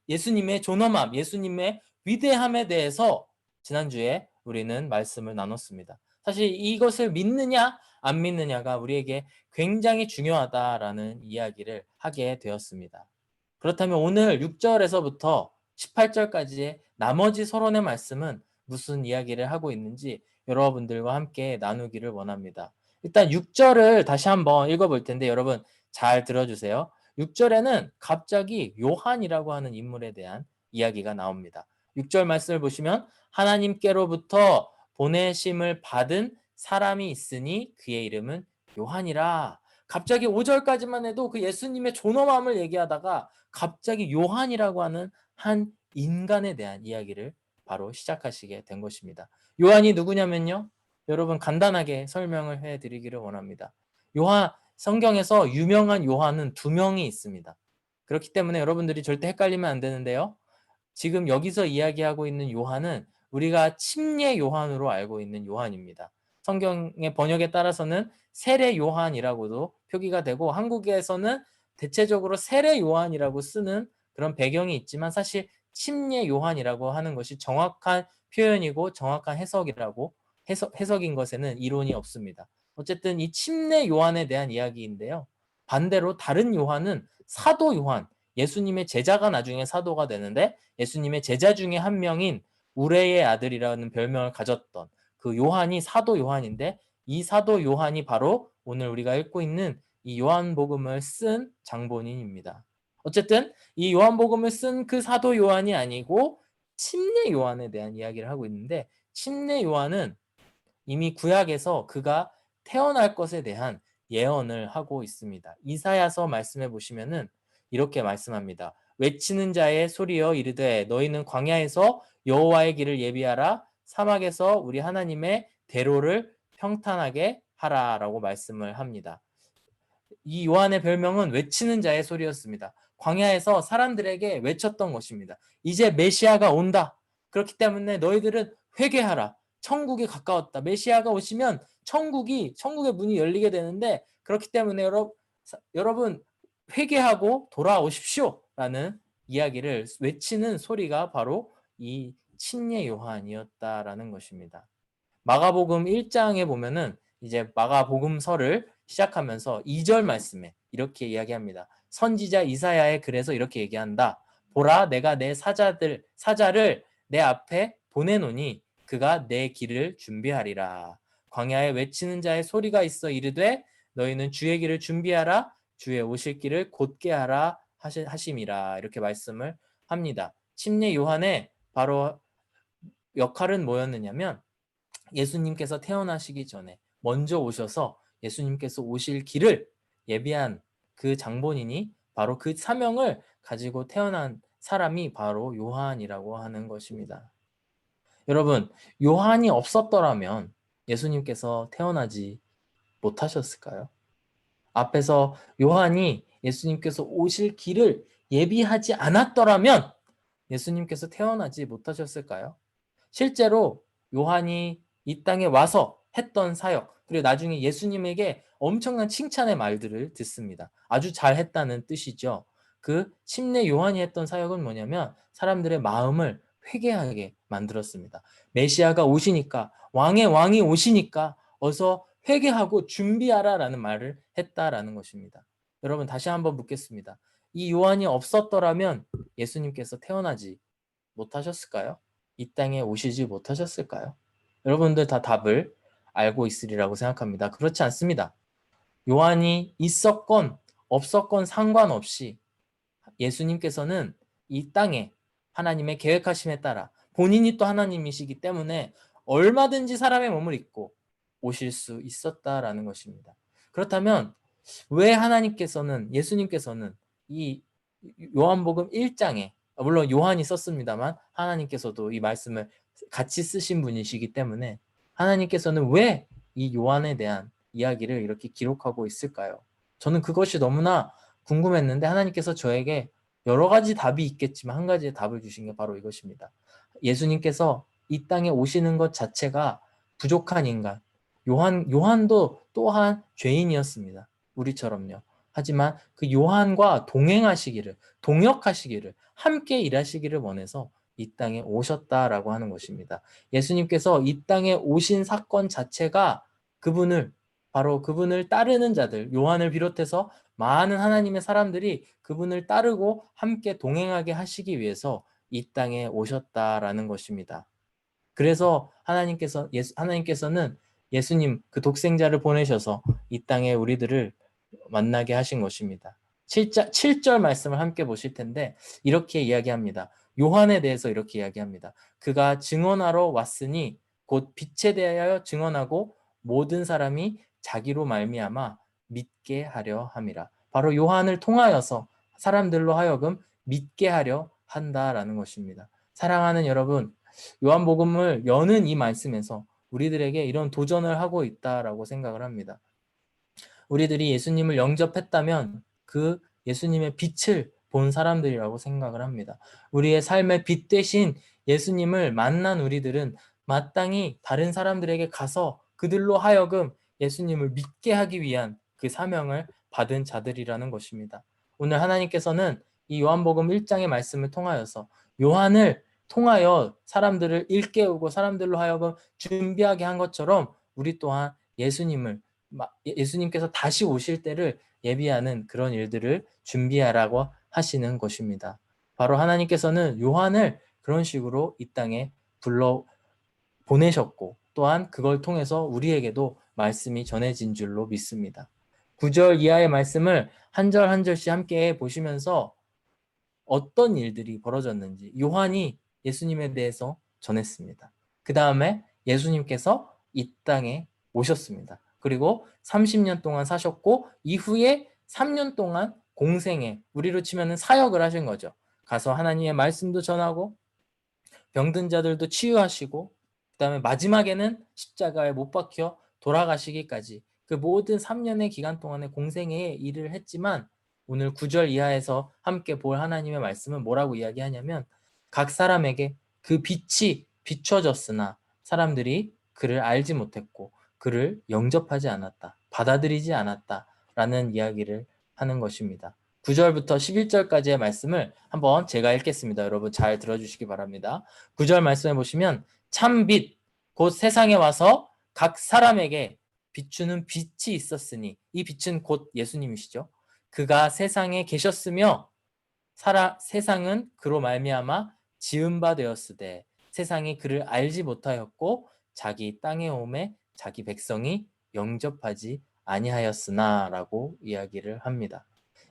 예수님의 존엄함, 예수님의 위대함에 대해서 지난주에 우리는 말씀을 나눴습니다. 사실 이것을 믿느냐 안 믿느냐가 우리에게 굉장히 중요하다라는 이야기를 하게 되었습니다. 그렇다면 오늘 6절에서부터 18절까지의 나머지 서론의 말씀은 무슨 이야기를 하고 있는지 여러분들과 함께 나누기를 원합니다. 일단 6절을 다시 한번 읽어볼 텐데 여러분 잘 들어주세요. 6절에는 갑자기 요한이라고 하는 인물에 대한 이야기가 나옵니다. 6절 말씀을 보시면 하나님께로부터 보내심을 받은 사람이 있으니 그의 이름은 요한이라. 갑자기 5절까지만 해도 그 예수님의 존엄함을 얘기하다가 갑자기 요한이라고 하는 한 인간에 대한 이야기를 바로 시작하시게 된 것입니다. 요한이 누구냐면요. 여러분 간단하게 설명을 해드리기를 원합니다. 성경에서 유명한 요한은 2명이 있습니다. 그렇기 때문에 여러분들이 절대 헷갈리면 안 되는데요. 지금 여기서 이야기하고 있는 요한은 우리가 침례 요한으로 알고 있는 요한입니다. 성경의 번역에 따라서는 세례 요한이라고도 표기가 되고 한국에서는 대체적으로 세례 요한이라고 쓰는 그런 배경이 있지만 사실 침례 요한이라고 하는 것이 정확한 표현이고 정확한 해석인 것에는 이론이 없습니다. 어쨌든 이 침례 요한에 대한 이야기인데요. 반대로 다른 요한은 사도 요한, 예수님의 제자가 나중에 사도가 되는데 예수님의 제자 중에 한 명인 우레의 아들이라는 별명을 가졌던 그 요한이 사도 요한인데 이 사도 요한이 바로 오늘 우리가 읽고 있는 이 요한복음을 쓴 장본인입니다. 어쨌든 이 요한복음을 쓴 그 사도 요한이 아니고 침례 요한에 대한 이야기를 하고 있는데 침례 요한은 이미 구약에서 그가 태어날 것에 대한 예언을 하고 있습니다. 이사야서 말씀해 보시면은 이렇게 말씀합니다. 외치는 자의 소리여 이르되 너희는 광야에서 여호와의 길을 예비하라 사막에서 우리 하나님의 대로를 평탄하게 하라라고 말씀을 합니다. 이 요한의 별명은 외치는 자의 소리였습니다. 광야에서 사람들에게 외쳤던 것입니다. 이제 메시아가 온다. 그렇기 때문에 너희들은 회개하라. 천국이 가까웠다. 메시아가 오시면 천국의 문이 열리게 되는데 그렇기 때문에 여러분 회개하고 돌아오십시오. 라는 이야기를 외치는 소리가 바로 이 침례 요한이었다라는 것입니다. 마가복음 1장에 보면은 이제 마가복음서를 시작하면서 2절 말씀에 이렇게 이야기합니다. 선지자 이사야의 글에서 이렇게 얘기한다. 보라 내가 내 사자를 내 앞에 보내노니 그가 내 길을 준비하리라. 광야에 외치는 자의 소리가 있어 이르되 너희는 주의 길을 준비하라. 주의 오실 길을 곧게 하라 하심이라. 이렇게 말씀을 합니다. 침례 요한의 바로 역할은 뭐였느냐면 예수님께서 태어나시기 전에 먼저 오셔서 예수님께서 오실 길을 예비한 그 장본인이 바로 그 사명을 가지고 태어난 사람이 바로 요한이라고 하는 것입니다. 여러분, 요한이 없었더라면 예수님께서 태어나지 못하셨을까요? 앞에서 요한이 예수님께서 오실 길을 예비하지 않았더라면 예수님께서 태어나지 못하셨을까요? 실제로 요한이 이 땅에 와서 했던 사역, 그리고 나중에 예수님에게 엄청난 칭찬의 말들을 듣습니다. 아주 잘했다는 뜻이죠. 그 침례 요한이 했던 사역은 뭐냐면 사람들의 마음을 회개하게 만들었습니다. 메시아가 오시니까, 왕의 왕이 오시니까 어서 회개하고 준비하라라는 말을 했다라는 것입니다. 여러분 다시 한번 묻겠습니다. 이 요한이 없었더라면 예수님께서 태어나지 못하셨을까요? 이 땅에 오시지 못하셨을까요? 여러분들 다 답을 알고 있으리라고 생각합니다. 그렇지 않습니다. 요한이 있었건 없었건 상관없이 예수님께서는 이 땅에 하나님의 계획하심에 따라 본인이 또 하나님이시기 때문에 얼마든지 사람의 몸을 입고 오실 수 있었다라는 것입니다. 그렇다면 왜 예수님께서는 이 요한복음 1장에 물론 요한이 썼습니다만 하나님께서도 이 말씀을 같이 쓰신 분이시기 때문에 하나님께서는 왜 이 요한에 대한 이야기를 이렇게 기록하고 있을까요? 저는 그것이 너무나 궁금했는데 하나님께서 저에게 여러 가지 답이 있겠지만 한 가지의 답을 주신 게 바로 이것입니다. 예수님께서 이 땅에 오시는 것 자체가 부족한 인간, 요한도 또한 죄인이었습니다. 우리처럼요. 하지만 그 요한과 동역하시기를, 함께 일하시기를 원해서 이 땅에 오셨다라고 하는 것입니다. 예수님께서 이 땅에 오신 사건 자체가 바로 그분을 따르는 자들, 요한을 비롯해서 많은 하나님의 사람들이 그분을 따르고 함께 동행하게 하시기 위해서 이 땅에 오셨다라는 것입니다. 그래서 하나님께서는 예수님 그 독생자를 보내셔서 이 땅에 우리들을 만나게 하신 것입니다. 7절 말씀을 함께 보실 텐데 이렇게 이야기합니다. 요한에 대해서 이렇게 이야기합니다. 그가 증언하러 왔으니 곧 빛에 대하여 증언하고 모든 사람이 자기로 말미암아 믿게 하려 함이라. 바로 요한을 통하여서 사람들로 하여금 믿게 하려 한다라는 것입니다. 사랑하는 여러분, 요한복음을 여는 이 말씀에서 우리들에게 이런 도전을 하고 있다라고 생각을 합니다. 우리들이 예수님을 영접했다면 그 예수님의 빛을 본 사람들이라고 생각을 합니다. 우리의 삶의 빛 대신 예수님을 만난 우리들은 마땅히 다른 사람들에게 가서 그들로 하여금 예수님을 믿게 하기 위한 그 사명을 받은 자들이라는 것입니다. 오늘 하나님께서는 이 요한복음 1장의 말씀을 통하여서 요한을 통하여 사람들을 일깨우고 사람들로 하여금 준비하게 한 것처럼 우리 또한 예수님께서 다시 오실 때를 예비하는 그런 일들을 준비하라고 하시는 것입니다. 바로 하나님께서는 요한을 그런 식으로 이 땅에 불러 보내셨고 또한 그걸 통해서 우리에게도 말씀이 전해진 줄로 믿습니다. 9절 이하의 말씀을 한 절 한 절씩 함께 보시면서 어떤 일들이 벌어졌는지 요한이 예수님에 대해서 전했습니다. 그 다음에 예수님께서 이 땅에 오셨습니다. 그리고 30년 동안 사셨고 이후에 3년 동안 공생애, 우리로 치면 사역을 하신 거죠. 가서 하나님의 말씀도 전하고 병든 자들도 치유하시고 그 다음에 마지막에는 십자가에 못 박혀 돌아가시기까지 그 모든 3년의 기간 동안에 공생애에 일을 했지만 오늘 9절 이하에서 함께 볼 하나님의 말씀은 뭐라고 이야기하냐면 각 사람에게 그 빛이 비춰졌으나 사람들이 그를 알지 못했고 그를 영접하지 않았다. 받아들이지 않았다라는 이야기를 하는 것입니다. 9절부터 11절까지의 말씀을 한번 제가 읽겠습니다. 여러분 잘 들어주시기 바랍니다. 9절 말씀해 보시면 참 빛, 곧 세상에 와서 각 사람에게 비추는 빛이 있었으니 이 빛은 곧 예수님이시죠. 그가 세상에 계셨으며 세상은 그로 말미암아 지은 바 되었으되 세상이 그를 알지 못하였고 자기 땅에 오매 자기 백성이 영접하지 아니하였으나 라고 이야기를 합니다.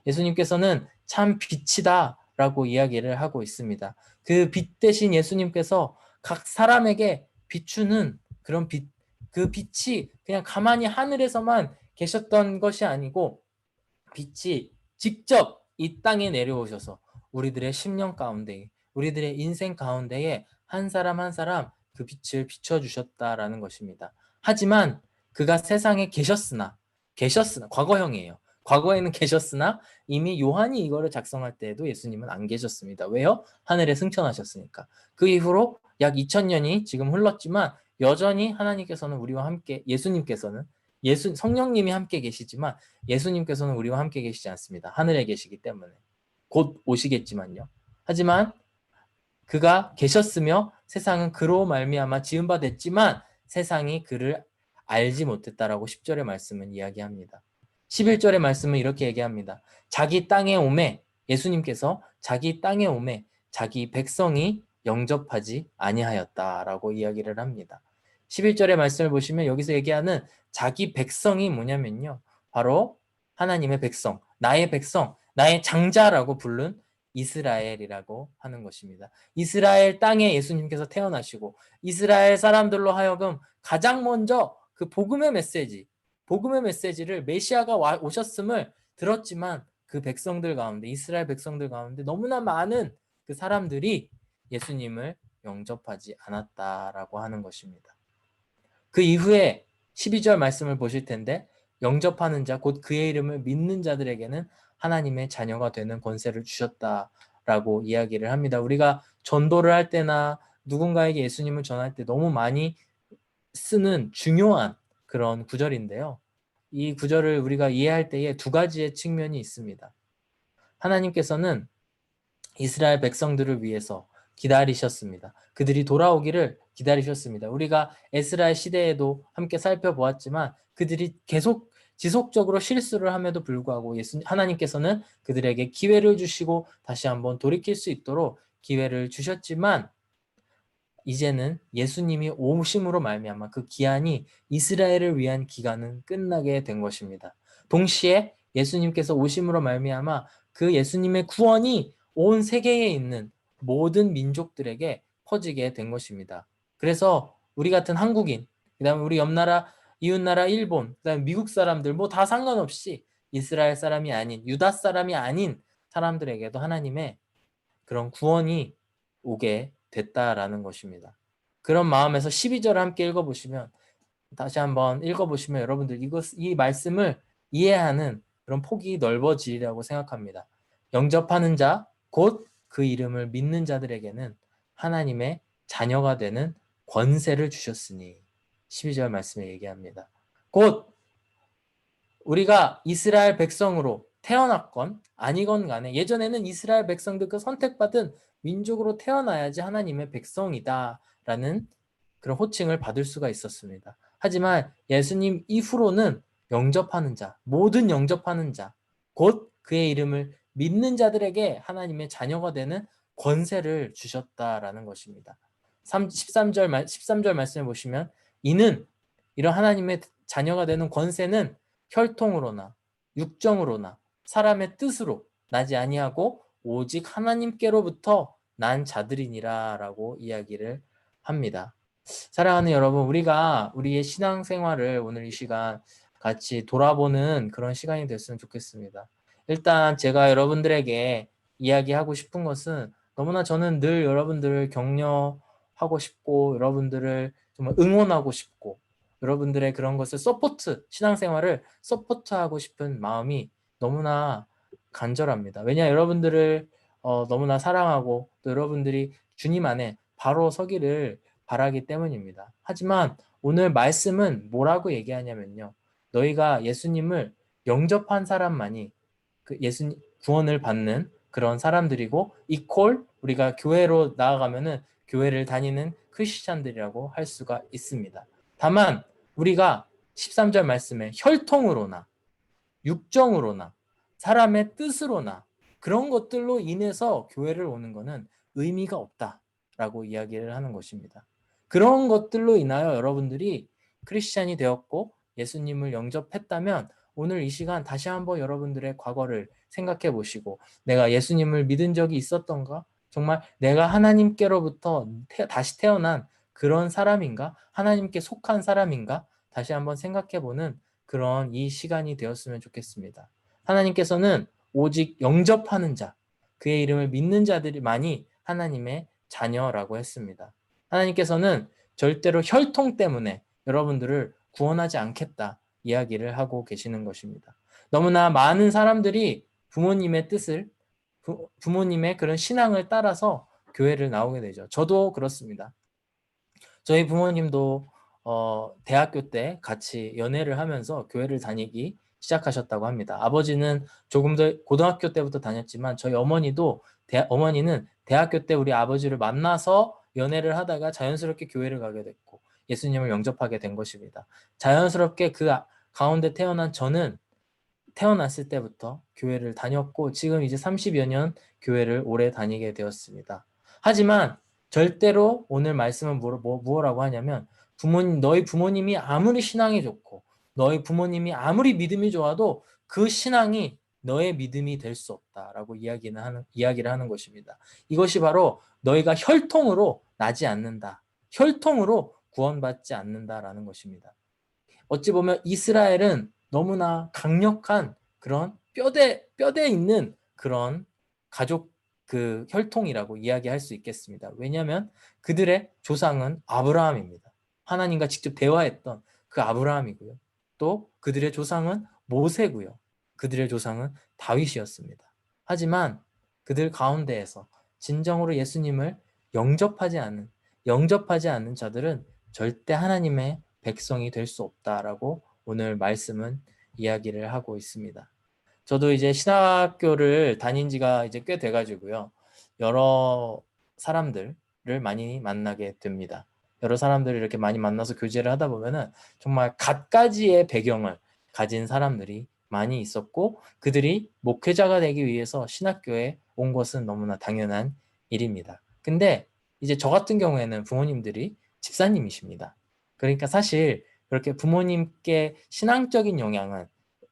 예수님께서는 참 빛이다 라고 이야기를 하고 있습니다. 그 빛 대신 예수님께서 각 사람에게 비추는 그런 빛, 그 빛이 그냥 가만히 하늘에서만 계셨던 것이 아니고 빛이 직접 이 땅에 내려오셔서 우리들의 심령 가운데, 우리들의 인생 가운데에 한 사람 한 사람 그 빛을 비춰주셨다라는 것입니다. 하지만 그가 세상에 계셨으나 과거형이에요. 과거에는 계셨으나 이미 요한이 이거를 작성할 때에도 예수님은 안 계셨습니다. 왜요? 하늘에 승천하셨으니까. 그 이후로 약 2000년이 지금 흘렀지만 여전히 하나님께서는 우리와 함께 성령님이 함께 계시지만 예수님께서는 우리와 함께 계시지 않습니다. 하늘에 계시기 때문에. 곧 오시겠지만요. 하지만 그가 계셨으며 세상은 그로 말미암아 지은 바 됐지만 세상이 그를 알지 못했다라고 10절의 말씀은 이야기합니다. 11절의 말씀은 이렇게 얘기합니다. 자기 땅에 오매 예수님께서 자기 땅에 오매 자기 백성이 영접하지 아니하였다라고 이야기를 합니다. 11절의 말씀을 보시면 여기서 얘기하는 자기 백성이 뭐냐면요. 바로 하나님의 백성, 나의 장자라고 부른 이스라엘이라고 하는 것입니다. 이스라엘 땅에 예수님께서 태어나시고 이스라엘 사람들로 하여금 가장 먼저 그 복음의 메시지를 메시아가 오셨음을 들었지만 그 백성들 가운데, 이스라엘 백성들 가운데 너무나 많은 그 사람들이 예수님을 영접하지 않았다라고 하는 것입니다. 그 이후에 12절 말씀을 보실 텐데 영접하는 자, 곧 그의 이름을 믿는 자들에게는 하나님의 자녀가 되는 권세를 주셨다라고 이야기를 합니다. 우리가 전도를 할 때나 누군가에게 예수님을 전할 때 너무 많이 쓰는 중요한 그런 구절인데요. 이 구절을 우리가 이해할 때에 두 가지의 측면이 있습니다. 하나님께서는 이스라엘 백성들을 위해서 기다리셨습니다. 그들이 돌아오기를 기다리셨습니다. 우리가 에스라의 시대에도 함께 살펴보았지만 그들이 계속 지속적으로 실수를 함에도 불구하고 하나님께서는 그들에게 기회를 주시고 다시 한번 돌이킬 수 있도록 기회를 주셨지만 이제는 예수님이 오심으로 말미암아 그 기한이 이스라엘을 위한 기간은 끝나게 된 것입니다. 동시에 예수님께서 오심으로 말미암아 그 예수님의 구원이 온 세계에 있는 모든 민족들에게 퍼지게 된 것입니다. 그래서 우리 같은 한국인, 그다음에 우리 옆나라, 이웃나라 일본, 그다음에 미국 사람들 뭐 다 상관없이 이스라엘 사람이 아닌, 유다 사람이 아닌 사람들에게도 하나님의 그런 구원이 오게 됐다라는 것입니다. 그런 마음에서 12절을 함께 읽어보시면, 다시 한번 읽어보시면 여러분들 이 말씀을 이해하는 그런 폭이 넓어지리라고 생각합니다. 영접하는 자, 곧 그 이름을 믿는 자들에게는 하나님의 자녀가 되는 권세를 주셨으니 12절 말씀에 얘기합니다. 곧 우리가 이스라엘 백성으로 태어났건 아니건 간에 예전에는 이스라엘 백성들 그 선택받은 민족으로 태어나야지 하나님의 백성이다라는 그런 호칭을 받을 수가 있었습니다. 하지만 예수님 이후로는 영접하는 자, 모든 영접하는 자, 곧 그의 이름을 믿는 자들에게 하나님의 자녀가 되는 권세를 주셨다라는 것입니다. 13절 말씀을 보시면 이는 이런 하나님의 자녀가 되는 권세는 혈통으로나 육정으로나 사람의 뜻으로 나지 아니하고 오직 하나님께로부터 난 자들이니라 라고 이야기를 합니다. 사랑하는 여러분, 우리가 우리의 신앙생활을 오늘 이 시간 같이 돌아보는 그런 시간이 됐으면 좋겠습니다. 일단 제가 여러분들에게 이야기하고 싶은 것은 너무나 저는 늘 여러분들을 격려하고 싶고 여러분들을 정말 응원하고 싶고 여러분들의 그런 것을 신앙생활을 서포트하고 싶은 마음이 너무나 간절합니다. 왜냐 여러분들을 너무나 사랑하고 또 여러분들이 주님 안에 바로 서기를 바라기 때문입니다. 하지만 오늘 말씀은 뭐라고 얘기하냐면요. 너희가 예수님을 영접한 사람만이 그 예수님 구원을 받는 그런 사람들이고 이퀄 우리가 교회로 나아가면은 교회를 다니는 크리스찬들이라고 할 수가 있습니다. 다만 우리가 13절 말씀에 혈통으로나 육정으로나 사람의 뜻으로나 그런 것들로 인해서 교회를 오는 것은 의미가 없다라고 이야기를 하는 것입니다. 그런 것들로 인하여 여러분들이 크리스찬이 되었고 예수님을 영접했다면 오늘 이 시간 다시 한번 여러분들의 과거를 생각해 보시고 내가 예수님을 믿은 적이 있었던가? 정말 내가 하나님께로부터 다시 태어난 그런 사람인가? 하나님께 속한 사람인가? 다시 한번 생각해 보는 그런 이 시간이 되었으면 좋겠습니다. 하나님께서는 오직 영접하는 자, 그의 이름을 믿는 자들만이 하나님의 자녀라고 했습니다. 하나님께서는 절대로 혈통 때문에 여러분들을 구원하지 않겠다 이야기를 하고 계시는 것입니다. 너무나 많은 사람들이 부모님의 뜻을 부모님의 그런 신앙을 따라서 교회를 나오게 되죠. 저도 그렇습니다. 저희 부모님도 대학교 때 같이 연애를 하면서 교회를 다니기 시작하셨다고 합니다. 아버지는 조금 더 고등학교 때부터 다녔지만 저희 어머니는 대학교 때 우리 아버지를 만나서 연애를 하다가 자연스럽게 교회를 가게 됐고 예수님을 영접하게 된 것입니다. 자연스럽게 그 가운데 태어난 저는 태어났을 때부터 교회를 다녔고 지금 이제 30여 년 교회를 오래 다니게 되었습니다. 하지만 절대로 오늘 말씀은 뭐라고 하냐면 너희 부모님이 아무리 신앙이 좋고 너희 부모님이 아무리 믿음이 좋아도 그 신앙이 너의 믿음이 될 수 없다라고 이야기를 하는 것입니다. 이것이 바로 너희가 혈통으로 나지 않는다. 혈통으로 구원받지 않는다라는 것입니다. 어찌 보면 이스라엘은 너무나 강력한 그런 뼈대 있는 그런 가족 그 혈통이라고 이야기할 수 있겠습니다. 왜냐하면 그들의 조상은 아브라함입니다. 하나님과 직접 대화했던 그 아브라함이고요. 또 그들의 조상은 모세고요. 그들의 조상은 다윗이었습니다. 하지만 그들 가운데에서 진정으로 예수님을 영접하지 않는 자들은 절대 하나님의 백성이 될 수 없다라고 오늘 말씀은 이야기를 하고 있습니다. 저도 이제 신학교를 다닌 지가 이제 꽤 돼가지고요. 여러 사람들을 많이 만나게 됩니다. 여러 사람들을 이렇게 많이 만나서 교제를 하다 보면은 정말 갖가지의 배경을 가진 사람들이 많이 있었고, 그들이 목회자가 되기 위해서 신학교에 온 것은 너무나 당연한 일입니다. 근데 이제 저 같은 경우에는 부모님들이 집사님이십니다. 그러니까 사실 그렇게 부모님께 신앙적인 영향은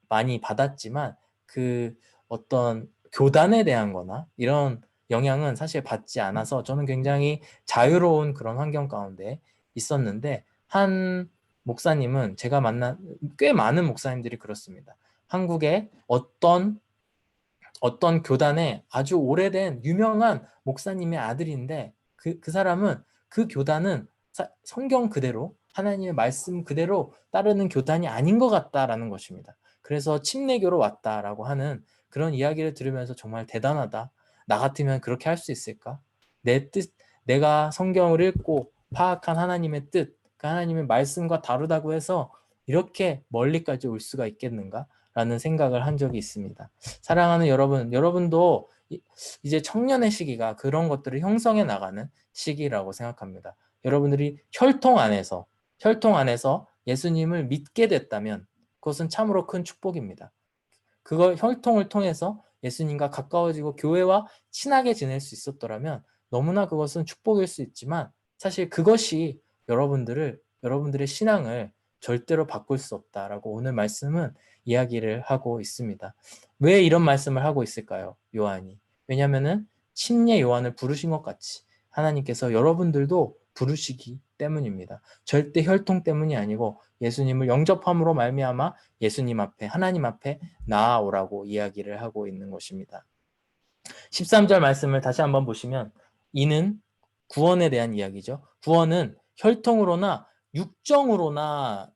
많이 받았지만 그 어떤 교단에 대한 거나 이런 영향은 사실 받지 않아서 저는 굉장히 자유로운 그런 환경 가운데 있었는데, 한 목사님은 제가 만난 꽤 많은 목사님들이 그렇습니다. 한국의 어떤 교단에 아주 오래된 유명한 목사님의 아들인데 그 사람은 그 교단은 성경 그대로 하나님의 말씀 그대로 따르는 교단이 아닌 것 같다라는 것입니다. 그래서 침례교로 왔다라고 하는 그런 이야기를 들으면서 정말 대단하다. 나 같으면 그렇게 할 수 있을까? 내가 성경을 읽고 파악한 하나님의 뜻, 그 하나님의 말씀과 다르다고 해서 이렇게 멀리까지 올 수가 있겠는가? 라는 생각을 한 적이 있습니다. 사랑하는 여러분, 여러분도 이제 청년의 시기가 그런 것들을 형성해 나가는 시기라고 생각합니다. 여러분들이 혈통 안에서 예수님을 믿게 됐다면 그것은 참으로 큰 축복입니다. 그걸 혈통을 통해서 예수님과 가까워지고 교회와 친하게 지낼 수 있었더라면 너무나 그것은 축복일 수 있지만, 사실 그것이 여러분들의 신앙을 절대로 바꿀 수 없다라고 오늘 말씀은 이야기를 하고 있습니다. 왜 이런 말씀을 하고 있을까요? 요한이. 왜냐하면은 침례 요한을 부르신 것 같이 하나님께서 여러분들도 부르시기 때문입니다. 절대 혈통 때문이 아니고 예수님을 영접함으로 말미암아 예수님 앞에, 하나님 앞에 나아오라고 이야기를 하고 있는 것입니다. 13절 말씀을 다시 한번 보시면, 이는 구원에 대한 이야기죠. 구원은 혈통으로나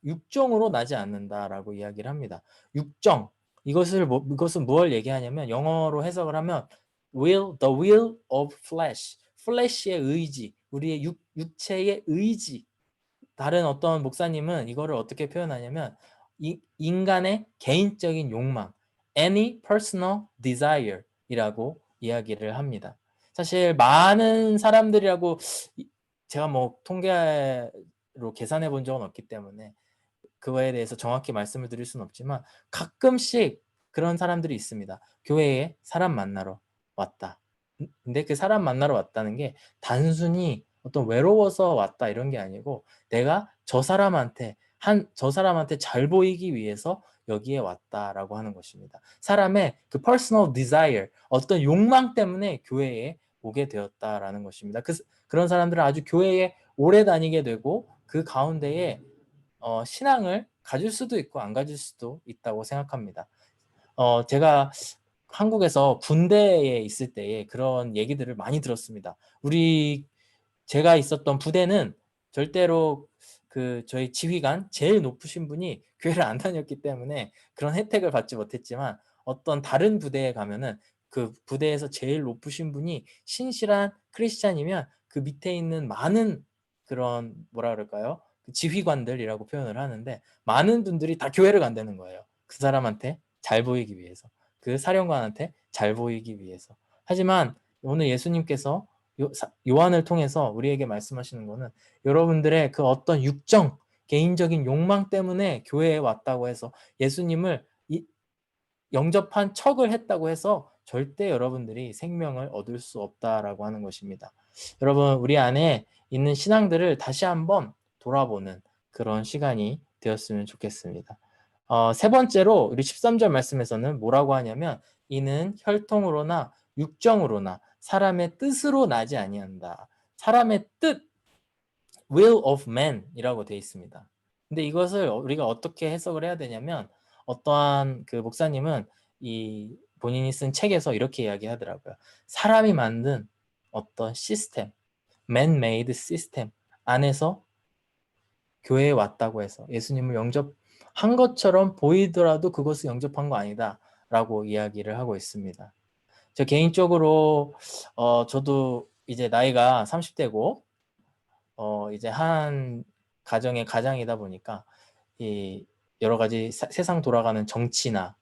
육정으로 나지 않는다라고 이야기를 합니다. 육정, 이것은 무엇을 얘기하냐면, 영어로 해석을 하면 the will of flesh, flesh의 의지, 우리의 육체의 의지. 다른 어떤 목사님은 이거를 어떻게 표현하냐면, 인간의 개인적인 욕망, any personal desire 이라고 이야기를 합니다. 사실 많은 사람들이라고 제가 뭐 통계로 계산해 본 적은 없기 때문에 그거에 대해서 정확히 말씀을 드릴 수는 없지만, 가끔씩 그런 사람들이 있습니다. 교회에 사람 만나러 왔다. 근데 그 사람 만나러 왔다는 게 단순히 어떤 외로워서 왔다 이런 게 아니고, 내가 저 사람한테 잘 보이기 위해서 여기에 왔다라고 하는 것입니다. 사람의 그 personal desire, 어떤 욕망 때문에 교회에 오게 되었다라는 것입니다. 그런 사람들은 아주 교회에 오래 다니게 되고 그 가운데에 신앙을 가질 수도 있고 안 가질 수도 있다고 생각합니다. 제가 한국에서 군대에 있을 때에 그런 얘기들을 많이 들었습니다. 제가 있었던 부대는 절대로 저희 지휘관 제일 높으신 분이 교회를 안 다녔기 때문에 그런 혜택을 받지 못했지만, 어떤 다른 부대에 가면은 그 부대에서 제일 높으신 분이 신실한 크리스찬이면 그 밑에 있는 많은 그런 뭐라 그럴까요? 지휘관들이라고 표현을 하는데, 많은 분들이 다 교회를 간다는 거예요. 그 사람한테 잘 보이기 위해서, 그 사령관한테 잘 보이기 위해서. 하지만 오늘 예수님께서 요한을 통해서 우리에게 말씀하시는 거는, 여러분들의 그 어떤 개인적인 욕망 때문에 교회에 왔다고 해서 예수님을 영접한 척을 했다고 해서 절대 여러분들이 생명을 얻을 수 없다라고 하는 것입니다. 여러분, 우리 안에 있는 신앙들을 다시 한번 돌아보는 그런 시간이 되었으면 좋겠습니다. 세 번째로 우리 13절 말씀에서는 뭐라고 하냐면, 이는 혈통으로나 육정으로나 사람의 뜻으로 나지 아니한다. 사람의 뜻, will of man 이라고 되어 있습니다. 근데 이것을 우리가 어떻게 해석을 해야 되냐면, 어떠한 그 목사님은 이 본인이 쓴 책에서 이렇게 이야기하더라고요. 사람이 만든 어떤 시스템, man-made 시스템 안에서 교회에 왔다고 해서 예수님을 영접한 것처럼 보이더라도 그것을 영접한 거 아니다 라고 이야기를 하고 있습니다. 저 개인적으로 저도 이제 나이가 30대고 이제 한 가정의 가장이다 보니까 이 여러 가지 세상 돌아가는 정치나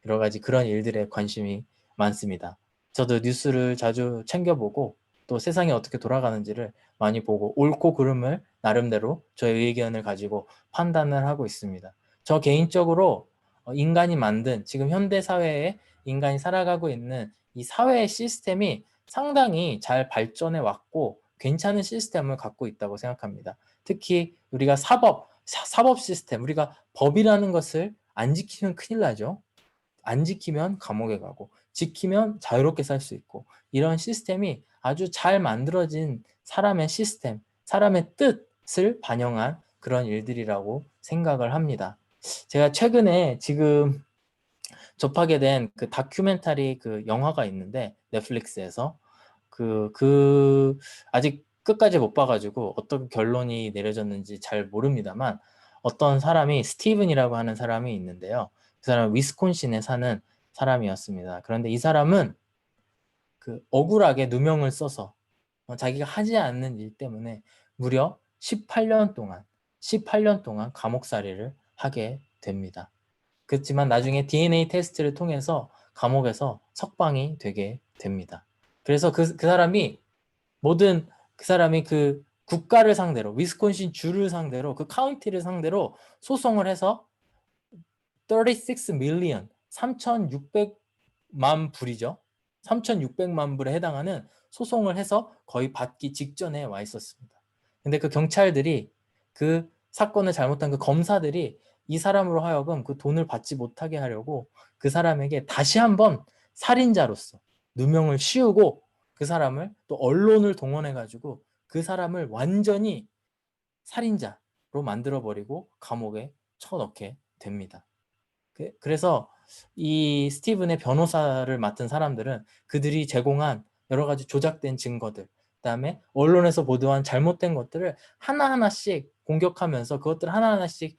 여러 가지 그런 일들에 관심이 많습니다. 저도 뉴스를 자주 챙겨보고 또 세상이 어떻게 돌아가는지를 많이 보고 옳고 그름을 나름대로 저의 의견을 가지고 판단을 하고 있습니다. 저 개인적으로 인간이 만든 지금 현대 사회에 인간이 살아가고 있는 이 사회의 시스템이 상당히 잘 발전해 왔고 괜찮은 시스템을 갖고 있다고 생각합니다. 특히 우리가 사법 시스템, 우리가 법이라는 것을 안 지키면 큰일 나죠. 안 지키면 감옥에 가고 지키면 자유롭게 살 수 있고 이런 시스템이 아주 잘 만들어진 사람의 시스템, 사람의 뜻을 반영한 그런 일들이라고 생각을 합니다. 제가 최근에 지금 접하게 된 그 다큐멘터리 그 영화가 있는데 넷플릭스에서 아직 끝까지 못 봐가지고 어떤 결론이 내려졌는지 잘 모릅니다만 어떤 사람이 스티븐이라고 하는 사람이 있는데요. 그 사람은 위스콘신에 사는 사람이었습니다. 그런데 이 사람은 그 억울하게 누명을 써서 자기가 하지 않는 일 때문에 무려 18년 동안 감옥살이를 하게 됩니다. 그렇지만 나중에 DNA 테스트를 통해서 감옥에서 석방이 되게 됩니다. 그래서 그 사람이 그 국가를 상대로 위스콘신 주를 상대로 그 카운티를 상대로 소송을 해서 36 밀리언 3,600만 불이죠. 3,600만 불에 해당하는 소송을 해서 거의 받기 직전에 와 있었습니다. 근데 그 경찰들이 그 사건을 잘못한 그 검사들이 이 사람으로 하여금 그 돈을 받지 못하게 하려고 그 사람에게 다시 한번 살인자로서 누명을 씌우고 그 사람을 또 언론을 동원해가지고 그 사람을 완전히 살인자로 만들어버리고 감옥에 쳐넣게 됩니다. 그래서 이 스티븐의 변호사를 맡은 사람들은 그들이 제공한 여러 가지 조작된 증거들, 그다음에 언론에서 보도한 잘못된 것들을 하나하나씩 공격하면서 그것들을 하나하나씩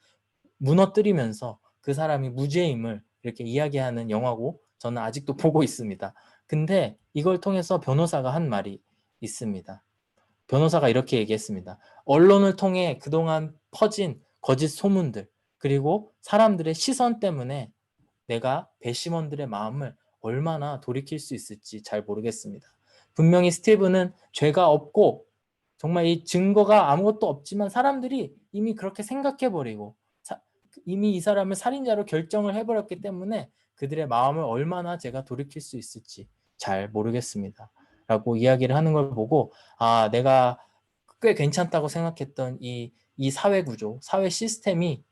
무너뜨리면서 그 사람이 무죄임을 이렇게 이야기하는 영화고 저는 아직도 보고 있습니다. 근데 이걸 통해서 변호사가 한 말이 있습니다. 변호사가 이렇게 얘기했습니다. 언론을 통해 그동안 퍼진 거짓 소문들 그리고 사람들의 시선 때문에 내가 배심원들의 마음을 얼마나 돌이킬 수 있을지 잘 모르겠습니다. 분명히 스티븐은 죄가 없고 정말 이 증거가 아무것도 없지만 사람들이 이미 그렇게 생각해버리고 이미 이 사람을 살인자로 결정을 해버렸기 때문에 그들의 마음을 얼마나 제가 돌이킬 수 있을지 잘 모르겠습니다. 라고 이야기를 하는 걸 보고 내가 꽤 괜찮다고 생각했던 이 사회 구조, 사회 시스템이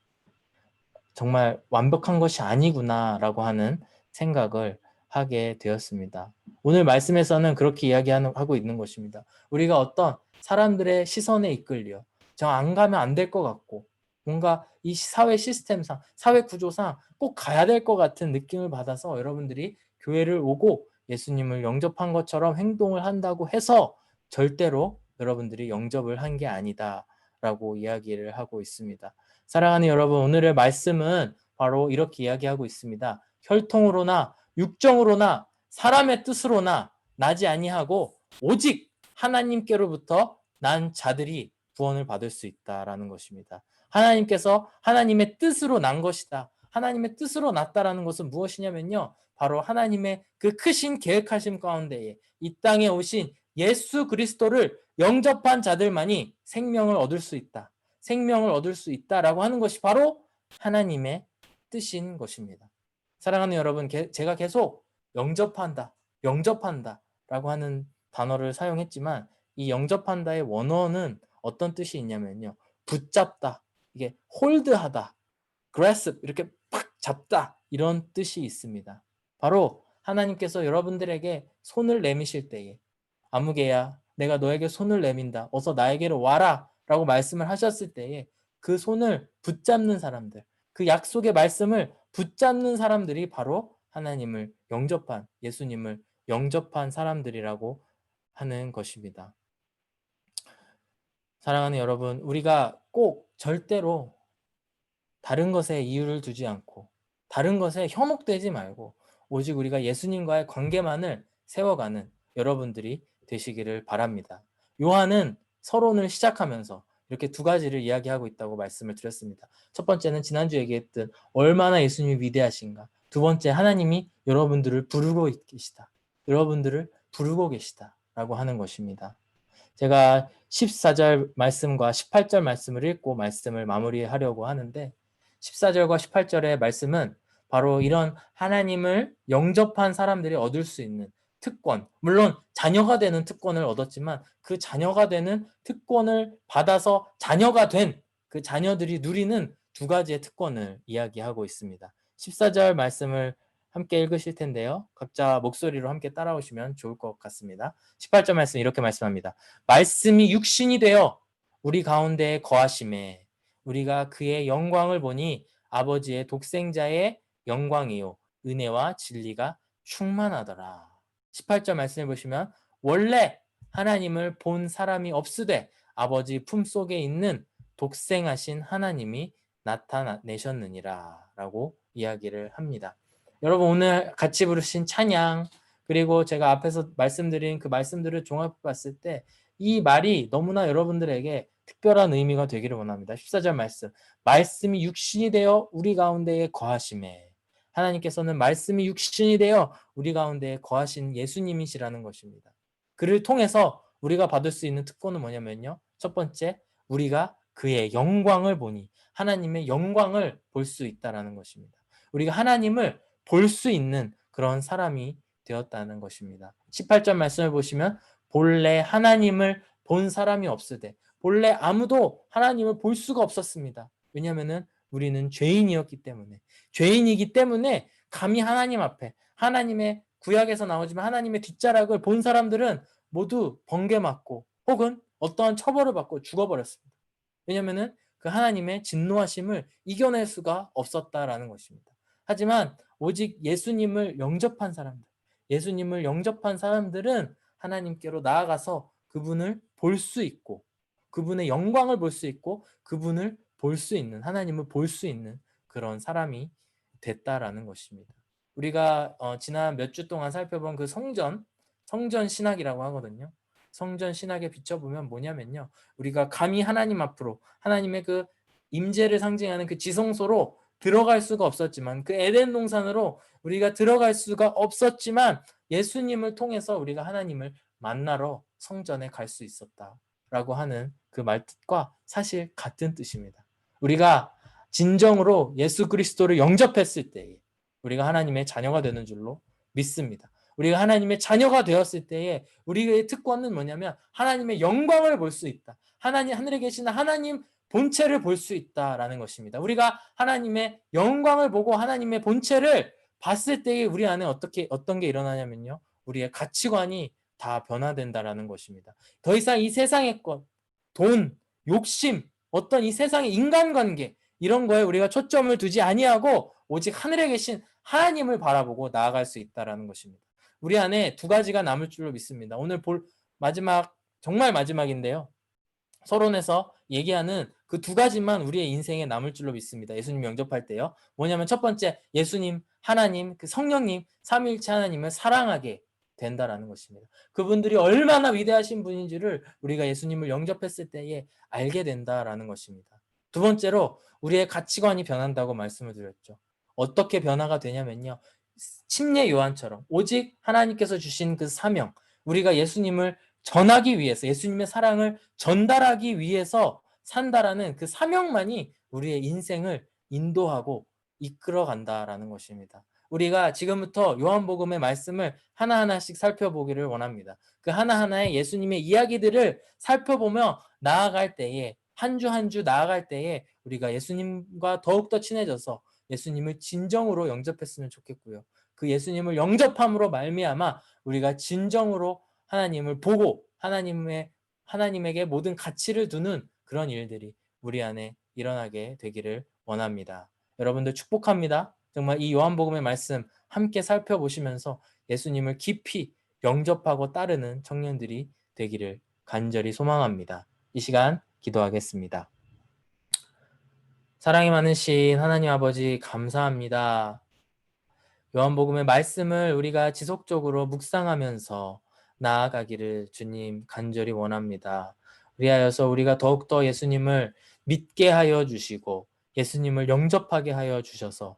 정말 완벽한 것이 아니구나라고 하는 생각을 하게 되었습니다. 오늘 말씀에서는 그렇게 이야기하고 있는 것입니다. 우리가 어떤 사람들의 시선에 이끌려 저 안 가면 안 될 것 같고 뭔가 이 사회 시스템상, 사회 구조상 꼭 가야 될 것 같은 느낌을 받아서 여러분들이 교회를 오고 예수님을 영접한 것처럼 행동을 한다고 해서 절대로 여러분들이 영접을 한 게 아니다라고 이야기를 하고 있습니다. 사랑하는 여러분, 오늘의 말씀은 바로 이렇게 이야기하고 있습니다. 혈통으로나 육정으로나 사람의 뜻으로나 나지 아니하고 오직 하나님께로부터 난 자들이 구원을 받을 수 있다라는 것입니다. 하나님께서 하나님의 뜻으로 난 것이다. 하나님의 뜻으로 났다라는 것은 무엇이냐면요. 바로 하나님의 그 크신 계획하심 가운데에 이 땅에 오신 예수 그리스도를 영접한 자들만이 생명을 얻을 수 있다. 생명을 얻을 수 있다라고 하는 것이 바로 하나님의 뜻인 것입니다. 사랑하는 여러분, 제가 계속 영접한다라고 하는 단어를 사용했지만 이 영접한다의 원어는 어떤 뜻이 있냐면요. 붙잡다, 이게 홀드하다, grasp 이렇게 팍 잡다 이런 뜻이 있습니다. 바로 하나님께서 여러분들에게 손을 내미실 때에 아무개야 내가 너에게 손을 내민다. 어서 나에게로 와라 라고 말씀을 하셨을 때에 그 손을 붙잡는 사람들, 그 약속의 말씀을 붙잡는 사람들이 바로 하나님을 영접한, 예수님을 영접한 사람들이라고 하는 것입니다. 사랑하는 여러분, 우리가 꼭 절대로 다른 것에 이유를 두지 않고 다른 것에 현혹되지 말고 오직 우리가 예수님과의 관계만을 세워가는 여러분들이 되시기를 바랍니다. 요한은 서론을 시작하면서 이렇게 두 가지를 이야기하고 있다고 말씀을 드렸습니다. 첫 번째는 지난주 얘기했던 얼마나 예수님이 위대하신가. 두 번째, 하나님이 여러분들을 부르고 계시다. 여러분들을 부르고 계시다라고 하는 것입니다. 제가 14절 말씀과 18절 말씀을 읽고 말씀을 마무리하려고 하는데 14절과 18절의 말씀은 바로 이런 하나님을 영접한 사람들이 얻을 수 있는 특권, 물론 자녀가 되는 특권을 얻었지만 그 자녀가 되는 특권을 받아서 자녀가 된 그 자녀들이 누리는 두 가지의 특권을 이야기하고 있습니다. 14절 말씀을 함께 읽으실 텐데요. 각자 목소리로 함께 따라오시면 좋을 것 같습니다. 18절 말씀 이렇게 말씀합니다. 말씀이 육신이 되어 우리 가운데 거하심에 우리가 그의 영광을 보니 아버지의 독생자의 영광이요 은혜와 진리가 충만하더라. 18절 말씀을 보시면 원래 하나님을 본 사람이 없으되 아버지 품속에 있는 독생하신 하나님이 나타내셨느니라 라고 이야기를 합니다. 여러분 오늘 같이 부르신 찬양 그리고 제가 앞에서 말씀드린 그 말씀들을 종합해 봤을 때 이 말이 너무나 여러분들에게 특별한 의미가 되기를 원합니다. 14절 말씀. 말씀이 육신이 되어 우리 가운데에 거하심에 하나님께서는 말씀이 육신이 되어 우리 가운데에 거하신 예수님이시라는 것입니다. 그를 통해서 우리가 받을 수 있는 특권은 뭐냐면요. 첫 번째, 우리가 그의 영광을 보니 하나님의 영광을 볼 수 있다라는 것입니다. 우리가 하나님을 볼 수 있는 그런 사람이 되었다는 것입니다. 18절 말씀을 보시면 본래 하나님을 본 사람이 없으되 본래 아무도 하나님을 볼 수가 없었습니다. 왜냐하면 우리는 죄인이었기 때문에 죄인이기 때문에 감히 하나님 앞에 하나님의 구약에서 나오지만 하나님의 뒷자락을 본 사람들은 모두 번개 맞고 혹은 어떠한 처벌을 받고 죽어버렸습니다. 왜냐하면 그 하나님의 진노하심을 이겨낼 수가 없었다라는 것입니다. 하지만 오직 예수님을 영접한 사람들, 예수님을 영접한 사람들은 하나님께로 나아가서 그분을 볼 수 있고 그분의 영광을 볼 수 있고 그분을 볼 수 있는 하나님을 볼 수 있는 그런 사람이 됐다라는 것입니다. 우리가 지난 몇 주 동안 살펴본 그 성전 신학이라고 하거든요. 성전 신학에 비춰보면 뭐냐면요. 우리가 감히 하나님 앞으로 하나님의 그 임재를 상징하는 그 지성소로 들어갈 수가 없었지만 그 에덴 동산으로 우리가 들어갈 수가 없었지만 예수님을 통해서 우리가 하나님을 만나러 성전에 갈 수 있었다라고 하는 그 말뜻과 사실 같은 뜻입니다. 우리가 진정으로 예수 그리스도를 영접했을 때에 우리가 하나님의 자녀가 되는 줄로 믿습니다. 우리가 하나님의 자녀가 되었을 때에 우리의 특권은 뭐냐면 하나님의 영광을 볼 수 있다. 하나님 하늘에 계시는 하나님 본체를 볼 수 있다라는 것입니다. 우리가 하나님의 영광을 보고 하나님의 본체를 봤을 때에 우리 안에 어떤 게 일어나냐면요. 우리의 가치관이 다 변화된다라는 것입니다. 더 이상 이 세상의 것, 돈, 욕심, 어떤 이 세상의 인간관계 이런 거에 우리가 초점을 두지 아니하고 오직 하늘에 계신 하나님을 바라보고 나아갈 수 있다라는 것입니다. 우리 안에 두 가지가 남을 줄로 믿습니다. 오늘 볼 마지막 정말 마지막인데요. 서론에서 얘기하는 그 두 가지만 우리의 인생에 남을 줄로 믿습니다. 예수님 영접할 때요. 뭐냐면 첫 번째 예수님, 하나님, 그 성령님, 삼위일체 하나님을 사랑하게 된다라는 것입니다. 그분들이 얼마나 위대하신 분인지를 우리가 예수님을 영접했을 때에 알게 된다라는 것입니다. 두 번째로 우리의 가치관이 변한다고 말씀을 드렸죠. 어떻게 변화가 되냐면요. 침례 요한처럼 오직 하나님께서 주신 그 사명, 우리가 예수님을 전하기 위해서 예수님의 사랑을 전달하기 위해서 산다라는 그 사명만이 우리의 인생을 인도하고 이끌어 간다라는 것입니다. 우리가 지금부터 요한복음의 말씀을 하나하나씩 살펴보기를 원합니다. 그 하나하나의 예수님의 이야기들을 살펴보며 나아갈 때에 한 주 한 주 나아갈 때에 우리가 예수님과 더욱더 친해져서 예수님을 진정으로 영접했으면 좋겠고요. 그 예수님을 영접함으로 말미암아 우리가 진정으로 하나님을 보고 하나님에게 모든 가치를 두는 그런 일들이 우리 안에 일어나게 되기를 원합니다. 여러분들 축복합니다. 정말 이 요한복음의 말씀 함께 살펴보시면서 예수님을 깊이 영접하고 따르는 청년들이 되기를 간절히 소망합니다. 이 시간 기도하겠습니다. 사랑이 많으신 하나님 아버지 감사합니다. 요한복음의 말씀을 우리가 지속적으로 묵상하면서 나아가기를 주님 간절히 원합니다. 그리하여서 우리가 더욱더 예수님을 믿게 하여 주시고 예수님을 영접하게 하여 주셔서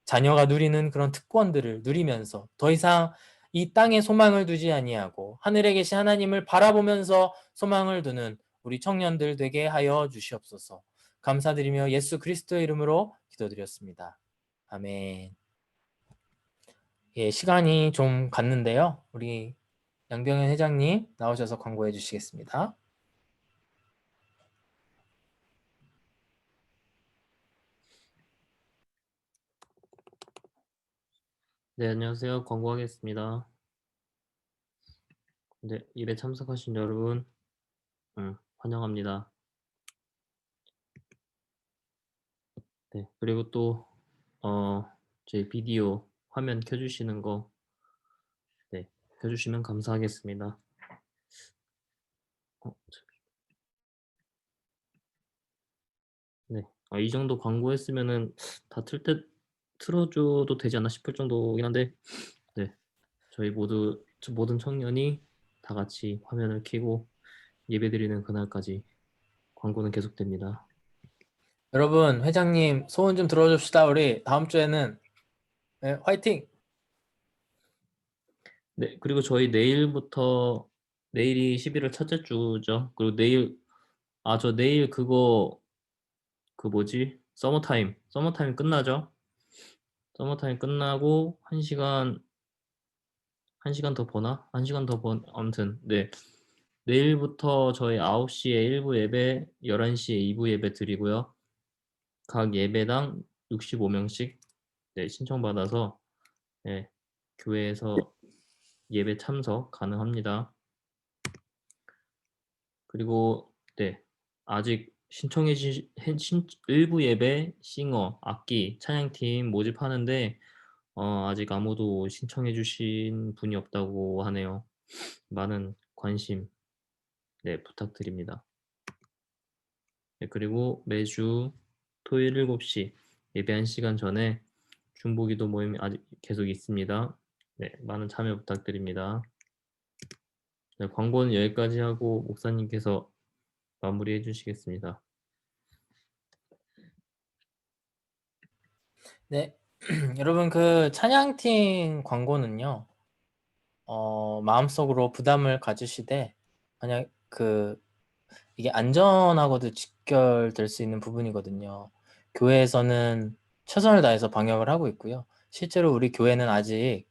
자녀가 누리는 그런 특권들을 누리면서 더 이상 이 땅에 소망을 두지 아니하고 하늘에 계신 하나님을 바라보면서 소망을 두는 우리 청년들 되게 하여 주시옵소서. 감사드리며 예수 그리스도의 이름으로 기도드렸습니다. 아멘. 예, 시간이 좀 갔는데요. 우리 양병현 회장님 나오셔서 광고해 주시겠습니다. 네, 안녕하세요. 광고하겠습니다. 네, 예배 참석하신 여러분, 환영합니다. 네, 그리고 또, 저희 비디오 화면 켜주시는 거, 네, 켜주시면 감사하겠습니다. 네, 이 정도 광고했으면은 다 틀어줘도 되지 않나 싶을 정도긴 한데, 네, 저희 모든 청년이 다 같이 화면을 켜고 예배드리는 그날까지 광고는 계속됩니다. 여러분, 회장님 소원 좀 들어줍시다. 우리 다음 주에는 네, 화이팅! 네, 그리고 저희 내일이 11월 첫째 주죠. 그리고 저 내일 서머타임 끝나죠? 서머타임 끝나고 1시간 더 보나? 1시간 더 아무튼, 네. 내일부터 저희 9시에 1부 예배, 11시에 2부 예배 드리고요. 각 예배당 65명씩 신청받아서 교회에서 예배 참석 가능합니다. 그리고 아직 일부 예배, 싱어, 악기, 찬양팀 모집하는데 아직 아무도 신청해 주신 분이 없다고 하네요. 많은 관심 부탁드립니다. 그리고 매주 토요일 7시 예배 1시간 전에 중보기도 모임이 아직 계속 있습니다. 많은 참여 부탁드립니다. 광고는 여기까지 하고 목사님께서 마무리해 주시겠습니다. 네, 여러분 그 찬양팀 광고는요. 마음속으로 부담을 가지시되 만약 이게 안전하고도 직결될 수 있는 부분이거든요. 교회에서는 최선을 다해서 방역을 하고 있고요. 실제로 우리 교회는 아직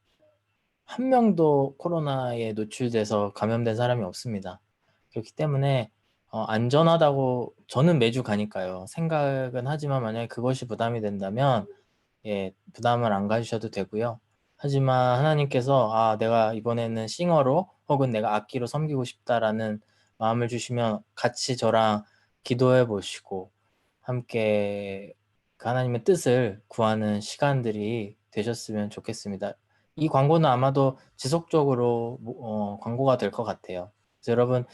한 명도 코로나에 노출돼서 감염된 사람이 없습니다. 그렇기 때문에 안전하다고 저는 매주 가니까요. 생각은 하지만 만약에 그것이 부담이 된다면 부담을 안 가지셔도 되고요. 하지만 하나님께서 내가 이번에는 싱어로 혹은 내가 악기로 섬기고 싶다라는 마음을 주시면 같이 저랑 기도해 보시고 함께 그 하나님의 뜻을 구하는 시간들이 되셨으면 좋겠습니다. 이 광고는 아마도 지속적으로 광고가 될 것 같아요. 그래서 여러분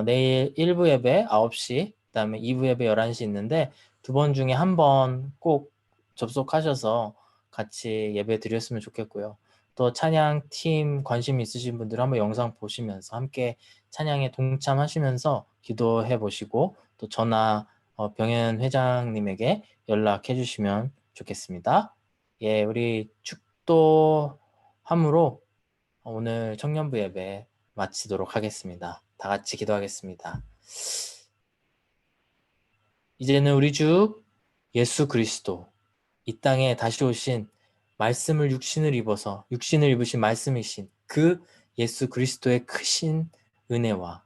내일 1부 예배 9시 그다음에 2부 예배 11시 있는데 두 번 중에 한 번 꼭 접속하셔서 같이 예배 드렸으면 좋겠고요. 또 찬양 팀 관심 있으신 분들 한번 영상 보시면서 함께 찬양에 동참하시면서 기도해 보시고 또 저나 병현 회장님에게 연락해 주시면 좋겠습니다. 예, 우리 축도함으로 오늘 청년부 예배 마치도록 하겠습니다. 다 같이 기도하겠습니다. 이제는 우리 주 예수 그리스도 이 땅에 다시 오신 말씀을 육신을 입으신 말씀이신 그 예수 그리스도의 크신 은혜와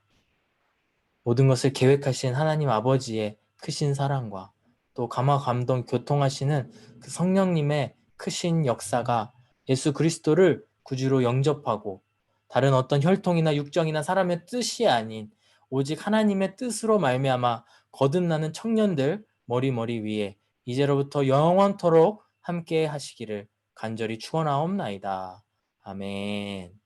모든 것을 계획하신 하나님 아버지의 크신 사랑과 또 감화 감동 교통하시는 그 성령님의 크신 역사가 예수 그리스도를 구주로 영접하고 다른 어떤 혈통이나 육정이나 사람의 뜻이 아닌 오직 하나님의 뜻으로 말미암아 거듭나는 청년들 머리 위에 이제로부터 영원토록 함께 하시기를 간절히 축원하옵나이다. 아멘.